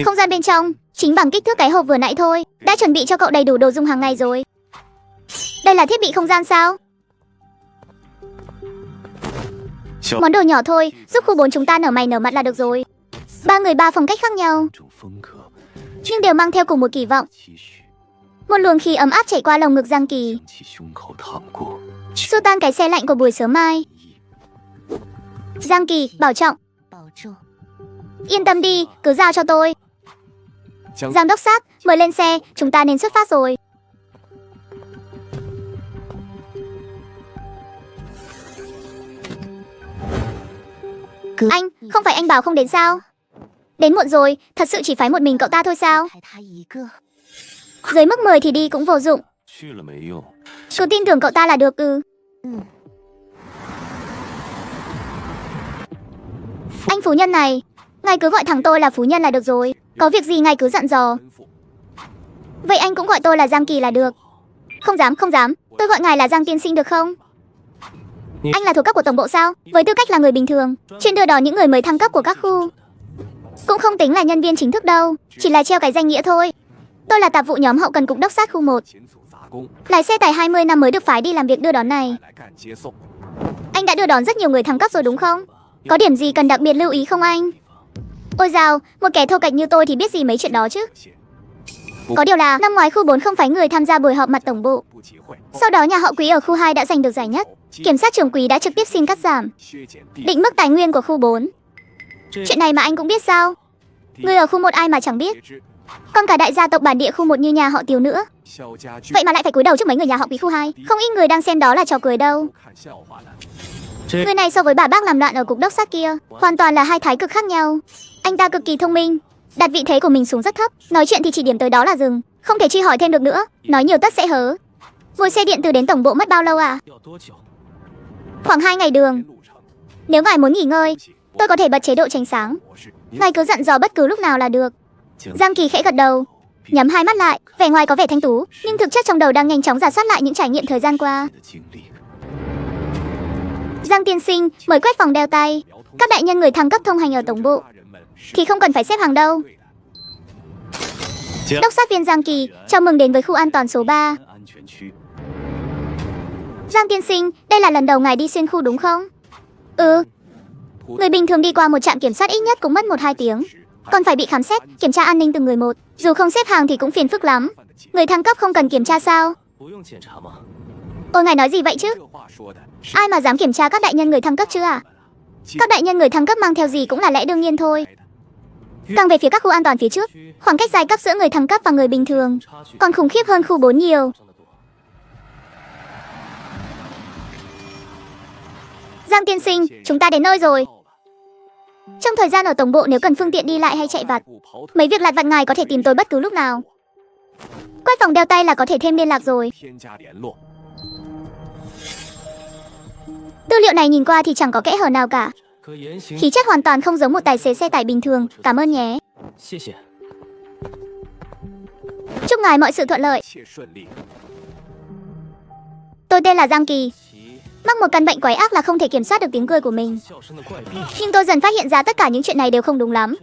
Speaker 1: Không gian bên trong chính bằng kích thước cái hộp vừa nãy thôi, đã chuẩn bị cho cậu đầy đủ đồ dùng hàng ngày rồi. Đây là thiết bị không gian sao? Món đồ nhỏ thôi, giúp khu 4 chúng ta nở mày nở mặt là được rồi. 3 người 3 phong cách khác nhau, nhưng đều mang theo cùng một kỳ vọng. Một luồng khí ấm áp chảy qua lồng ngực Giang Kỳ, xua tan cái xe lạnh của buổi sớm mai. Giang Kỳ, bảo trọng. Yên tâm đi, cứ giao cho tôi. Giám đốc xác, mời lên xe, chúng ta nên xuất phát rồi. Anh, không phải anh bảo không đến sao? Đến muộn rồi, thật sự chỉ phái một mình cậu ta thôi sao? Dưới mức 10 thì đi cũng vô dụng. Cứ tin tưởng cậu ta là được ư? Anh phu nhân này, ngài cứ gọi thẳng tôi là phu nhân là được rồi. Có việc gì ngài cứ dặn dò. Vậy anh cũng gọi tôi là Giang Kỳ là được. Không dám, không dám. Tôi gọi ngài là Giang tiên sinh được không? Anh là thuộc cấp của tổng bộ sao? Với tư cách là người bình thường, chuyên đưa đón những người mới thăng cấp của các khu. Cũng không tính là nhân viên chính thức đâu, chỉ là treo cái danh nghĩa thôi. Tôi là tạp vụ nhóm hậu cần cục đốc sát khu 1. Lái xe tải 20 năm mới được phái đi làm việc đưa đón này. Anh đã đưa đón rất nhiều người thăng cấp rồi đúng không? Có điểm gì cần đặc biệt lưu ý không anh? Ôi dào, một kẻ thô kệch như tôi thì biết gì mấy chuyện đó chứ. Có điều là năm ngoái khu 4 không phái người tham gia buổi họp mặt tổng bộ. Sau đó nhà họ Quý ở khu 2 đã giành được giải nhất. Kiểm sát trưởng Quý đã trực tiếp xin cắt giảm định mức tài nguyên của khu 4. Chuyện này mà anh cũng biết sao? Người ở khu 1 ai mà chẳng biết. Còn cả đại gia tộc bản địa khu 1 như nhà họ Tiếu nữa. Vậy mà lại phải cúi đầu trước mấy người nhà họ Quý khu 2. Không ít người đang xem đó là trò cười đâu. Người này so với bà bác làm loạn ở cục đốc sát kia, hoàn toàn là hai thái cực khác nhau. Anh ta cực kỳ thông minh, đặt vị thế của mình xuống rất thấp. Nói chuyện thì chỉ điểm tới đó là dừng, không thể truy hỏi thêm được nữa. Nói nhiều tất sẽ hớ. Ngồi xe điện từ đến tổng bộ mất bao lâu à? Khoảng 2 ngày đường. Nếu ngài muốn nghỉ ngơi, tôi có thể bật chế độ tránh sáng. Ngài cứ dặn dò bất cứ lúc nào là được. Giang Kỳ khẽ gật đầu, nhắm hai mắt lại, vẻ ngoài có vẻ thanh tú, nhưng thực chất trong đầu đang nhanh chóng rà soát lại những trải nghiệm thời gian qua. Giang tiên sinh, mời quét phòng đeo tay. Các đại nhân người thăng cấp thông hành ở tổng bộ thì không cần phải xếp hàng đâu. Đốc sát viên Giang Kỳ, chào mừng đến với khu an toàn số 3. Giang tiên sinh, đây là lần đầu ngài đi xuyên khu đúng không? Ừ. Người bình thường đi qua một trạm kiểm soát ít nhất cũng mất 1-2 tiếng. Còn phải bị khám xét, kiểm tra an ninh từng người một. Dù không xếp hàng thì cũng phiền phức lắm. Người thăng cấp không cần kiểm tra sao? Ôi ngài nói gì vậy chứ? Ai mà dám kiểm tra các đại nhân người thăng cấp chứ à? Các đại nhân người thăng cấp mang theo gì cũng là lẽ đương nhiên thôi. Càng về phía các khu an toàn phía trước, khoảng cách giai cấp giữa người thăng cấp và người bình thường còn khủng khiếp hơn khu 4 nhiều. Giang tiên sinh, chúng ta đến nơi rồi. Trong thời gian ở tổng bộ nếu cần phương tiện đi lại hay chạy vặt, mấy việc lặt vặt ngài có thể tìm tôi bất cứ lúc nào. Quét phòng đeo tay là có thể thêm liên lạc rồi. Tư liệu này nhìn qua thì chẳng có kẽ hở nào cả. Khí chất hoàn toàn không giống một tài xế xe tải bình thường. Cảm ơn nhé. Chúc ngài mọi sự thuận lợi. Tôi tên là Giang Kỳ. Mắc một căn bệnh quái ác là không thể kiểm soát được tiếng cười của mình. Nhưng tôi dần phát hiện ra tất cả những chuyện này đều không đúng lắm.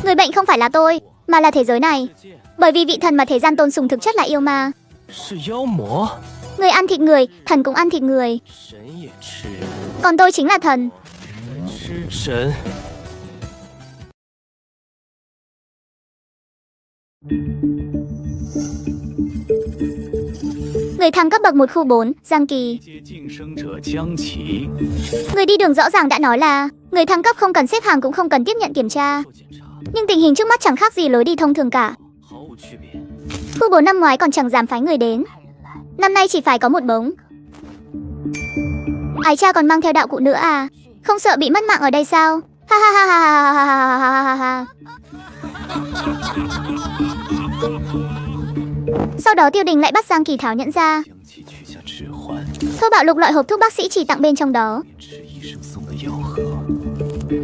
Speaker 1: Người bệnh không phải là tôi, mà là thế giới này. Bởi vì vị thần mà thế gian tôn sùng thực chất là yêu ma. Người ăn thịt người, thần cũng ăn thịt người. Còn tôi chính là thần. Người thăng cấp bậc 1 khu 4, Giang Kỳ. Người đi đường rõ ràng đã nói là người thăng cấp không cần xếp hàng cũng không cần tiếp nhận kiểm tra. Nhưng tình hình trước mắt chẳng khác gì lối đi thông thường cả. Khu 4 năm ngoái còn chẳng dám phái người đến. Năm nay chỉ phải có một bóng. Ái cha còn mang theo đạo cụ nữa à? Không sợ bị mất mạng ở đây sao? Ha ha ha ha ha ha ha ha ha. Sau đó Tiêu Đình lại bắt Giang Kỳ tháo nhẫn ra. Thô bạo lục loại hộp thuốc bác sĩ chỉ tặng bên trong đó.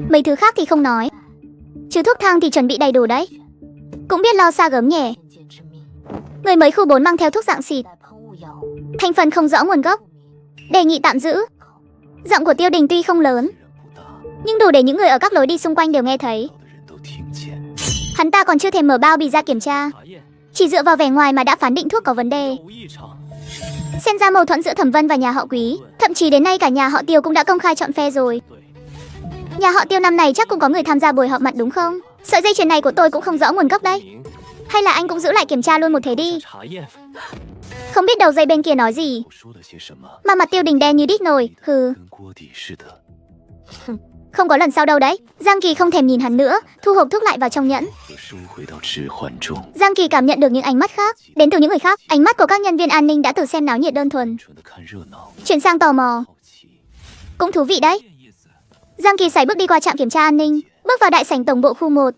Speaker 1: Mấy thứ khác thì không nói. Chứ thuốc thang thì chuẩn bị đầy đủ đấy. Cũng biết lo xa gớm nhỉ. Người mới khu 4 mang theo thuốc dạng xịt, thành phần không rõ nguồn gốc. Đề nghị tạm giữ. Giọng của Tiêu Đình tuy không lớn, nhưng đủ để những người ở các lối đi xung quanh đều nghe thấy. Hắn ta còn chưa thèm mở bao bì ra kiểm tra, chỉ dựa vào vẻ ngoài mà đã phán định thuốc có vấn đề. Xem ra mâu thuẫn giữa Thẩm Vân và nhà họ Quý, thậm chí đến nay cả nhà họ Tiêu cũng đã công khai chọn phe rồi. Nhà họ Tiêu năm này chắc cũng có người tham gia buổi họp mặt đúng không? Sợi dây chuyền này của tôi cũng không rõ nguồn gốc đấy. Hay là anh cũng giữ lại kiểm tra luôn một thế đi. Không biết đầu dây bên kia nói gì, mà mặt Tiêu Đình đen như đít nồi. Hừ. Không có lần sau đâu đấy. Giang Kỳ không thèm nhìn hắn nữa, thu hộp thuốc lại vào trong nhẫn. Giang Kỳ cảm nhận được những ánh mắt khác, đến từ những người khác. Ánh mắt của các nhân viên an ninh đã từ xem náo nhiệt đơn thuần chuyển sang tò mò. Cũng thú vị đấy. Giang Kỳ sải bước đi qua trạm kiểm tra an ninh, bước vào đại sảnh tổng bộ khu 1.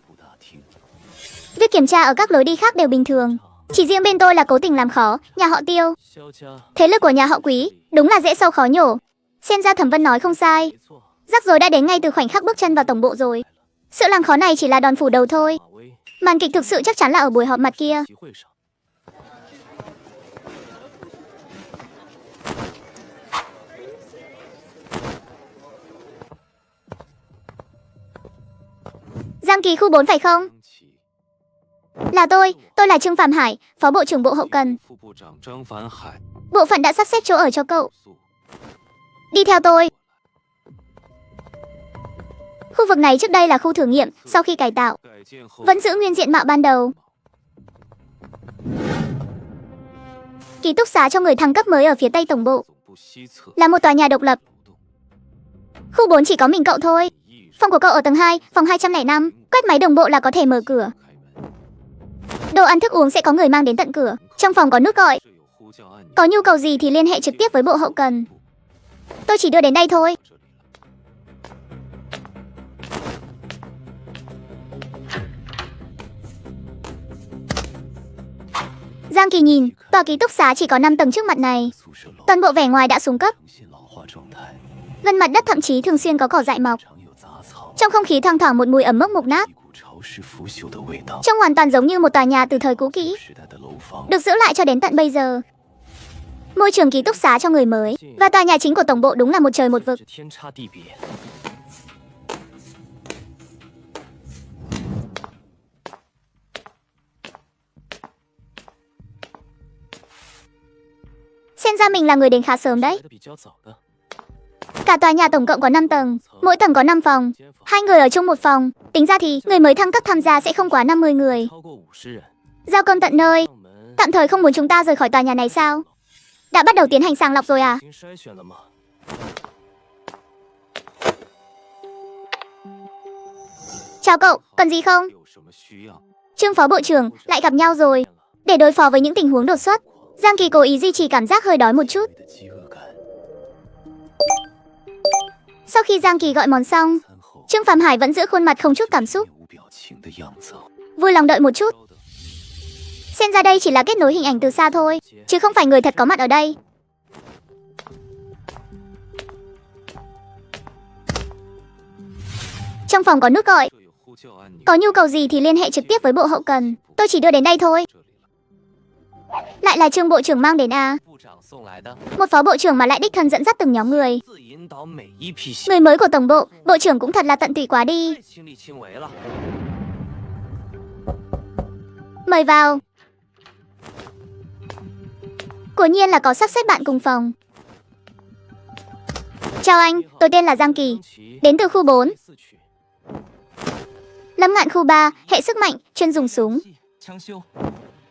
Speaker 1: Việc kiểm tra ở các lối đi khác đều bình thường. Chỉ riêng bên tôi là cố tình làm khó, nhà họ Tiêu. Thế lực của nhà họ Quý, đúng là dễ sâu khó nhổ. Xem ra Thẩm Vân nói không sai. Rắc rối đã đến ngay từ khoảnh khắc bước chân vào tổng bộ rồi. Sự làm khó này chỉ là đòn phủ đầu thôi. Màn kịch thực sự chắc chắn là ở buổi họp mặt kia. Giang Kỳ khu 4 phải không? Là tôi là Trương Phạm Hải, Phó Bộ trưởng Bộ Hậu Cần. Bộ phận đã sắp xếp chỗ ở cho cậu. Đi theo tôi. Khu vực này trước đây là khu thử nghiệm, sau khi cải tạo vẫn giữ nguyên diện mạo ban đầu. Ký túc xá cho người thăng cấp mới ở phía tây tổng bộ, là một tòa nhà độc lập. Khu 4 chỉ có mình cậu thôi. Phòng của cậu ở tầng 2, phòng 205. Quét máy đồng bộ là có thể mở cửa. Đồ ăn thức uống sẽ có người mang đến tận cửa. Trong phòng có nút gọi. Có nhu cầu gì thì liên hệ trực tiếp với Bộ Hậu Cần. Tôi chỉ đưa đến đây thôi. Giang Kỳ nhìn, tòa ký túc xá chỉ có 5 tầng trước mặt này. Toàn bộ vẻ ngoài đã xuống cấp. Gần mặt đất thậm chí thường xuyên có cỏ dại mọc. Trong không khí thoang thoảng một mùi ẩm mốc mục nát. Trông hoàn toàn giống như một tòa nhà từ thời cũ kỹ, được giữ lại cho đến tận bây giờ. Môi trường ký túc xá cho người mới và tòa nhà chính của tổng bộ đúng là một trời một vực. Xem ra mình là người đến khá sớm đấy. Cả tòa nhà tổng cộng có 5 tầng, mỗi tầng có 5 phòng. 2 người ở chung một phòng. Tính ra thì người mới thăng cấp tham gia sẽ không quá 50 người. Giao cơm tận nơi. Tạm thời không muốn chúng ta rời khỏi tòa nhà này sao? Đã bắt đầu tiến hành sàng lọc rồi à? Chào cậu, cần gì không? Trương Phó Bộ trưởng, lại gặp nhau rồi. Để đối phó với những tình huống đột xuất, Giang Kỳ cố ý duy trì cảm giác hơi đói một chút. Sau khi Giang Kỳ gọi món xong, Trương Phạm Hải vẫn giữ khuôn mặt không chút cảm xúc. Vui lòng đợi một chút. Xem ra đây chỉ là kết nối hình ảnh từ xa thôi, chứ không phải người thật có mặt ở đây. Trong phòng có nút gọi. Có nhu cầu gì thì liên hệ trực tiếp với Bộ Hậu Cần. Tôi chỉ đưa đến đây thôi. Lại là Trương Bộ trưởng mang đến à? Một phó bộ trưởng mà lại đích thân dẫn dắt từng nhóm người. Người mới của tổng bộ, bộ trưởng cũng thật là tận tụy quá đi. Mời vào. Quả nhiên là có sắp xếp bạn cùng phòng. Chào anh, tôi tên là Giang Kỳ, đến từ khu 4. Lâm Ngạn khu 3, hệ sức mạnh, chuyên dùng súng.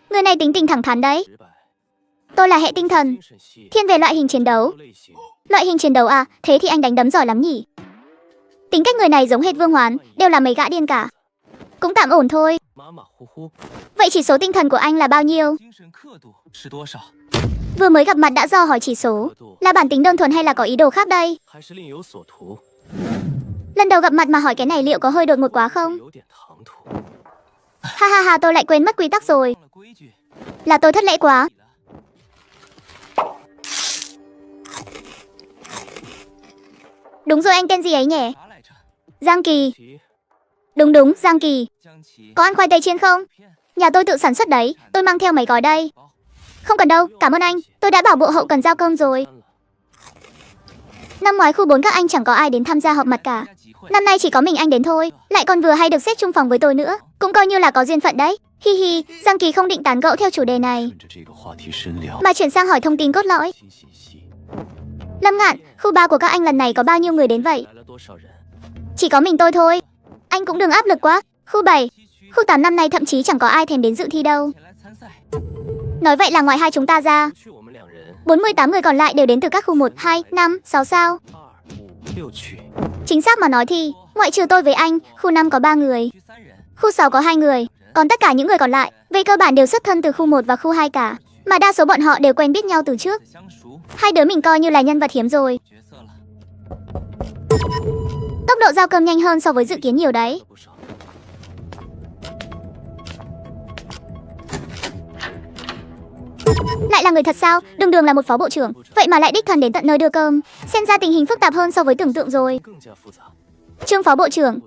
Speaker 1: Người này tính tình thẳng thắn đấy. Tôi là hệ tinh thần, thiên về loại hình chiến đấu. Loại hình chiến đấu à, thế thì anh đánh đấm giỏi lắm nhỉ. Tính cách người này giống hệt Vương Hoán, đều là mấy gã điên cả. Cũng tạm ổn thôi. Vậy chỉ số tinh thần của anh là bao nhiêu? Vừa mới gặp mặt đã do hỏi chỉ số. Là bản tính đơn thuần hay là có ý đồ khác đây? Lần đầu gặp mặt mà hỏi cái này liệu có hơi đột ngột quá không? Ha ha ha, tôi lại quên mất quy tắc rồi. Là tôi thất lễ quá. Đúng rồi, anh tên gì ấy nhỉ? Giang Kỳ. Đúng, Giang Kỳ. Có ăn khoai tây chiên không? Nhà tôi tự sản xuất đấy, tôi mang theo mấy gói đây. Không cần đâu, cảm ơn anh. Tôi đã bảo Bộ Hậu Cần giao cơm rồi. Năm ngoái khu 4 các anh chẳng có ai đến tham gia họp mặt cả. Năm nay chỉ có mình anh đến thôi. Lại còn vừa hay được xếp chung phòng với tôi nữa. Cũng coi như là có duyên phận đấy. Hi hi, Giang Kỳ không định tán gẫu theo chủ đề này, mà chuyển sang hỏi thông tin cốt lõi. Lâm Ngạn, khu 3 của các anh lần này có bao nhiêu người đến vậy? Chỉ có mình tôi thôi. Anh cũng đừng áp lực quá. Khu 7, khu 8 năm nay thậm chí chẳng có ai thèm đến dự thi đâu. Nói vậy là ngoài hai chúng ta ra, 48 người còn lại đều đến từ các khu 1, 2, 5, 6 sao? Chính xác mà nói thì, ngoại trừ tôi với anh, khu 5 có 3 người, khu 6 có 2 người, còn tất cả những người còn lại, về cơ bản đều xuất thân từ khu 1 và khu 2 cả. Mà đa số bọn họ đều quen biết nhau từ trước. Hai đứa mình coi như là nhân vật hiếm rồi. Tốc độ giao cơm nhanh hơn so với dự kiến nhiều đấy. Lại là người thật sao? Đường Đường là một phó bộ trưởng, vậy mà lại đích thân đến tận nơi đưa cơm. Xem ra tình hình phức tạp hơn so với tưởng tượng rồi. Trương phó bộ trưởng,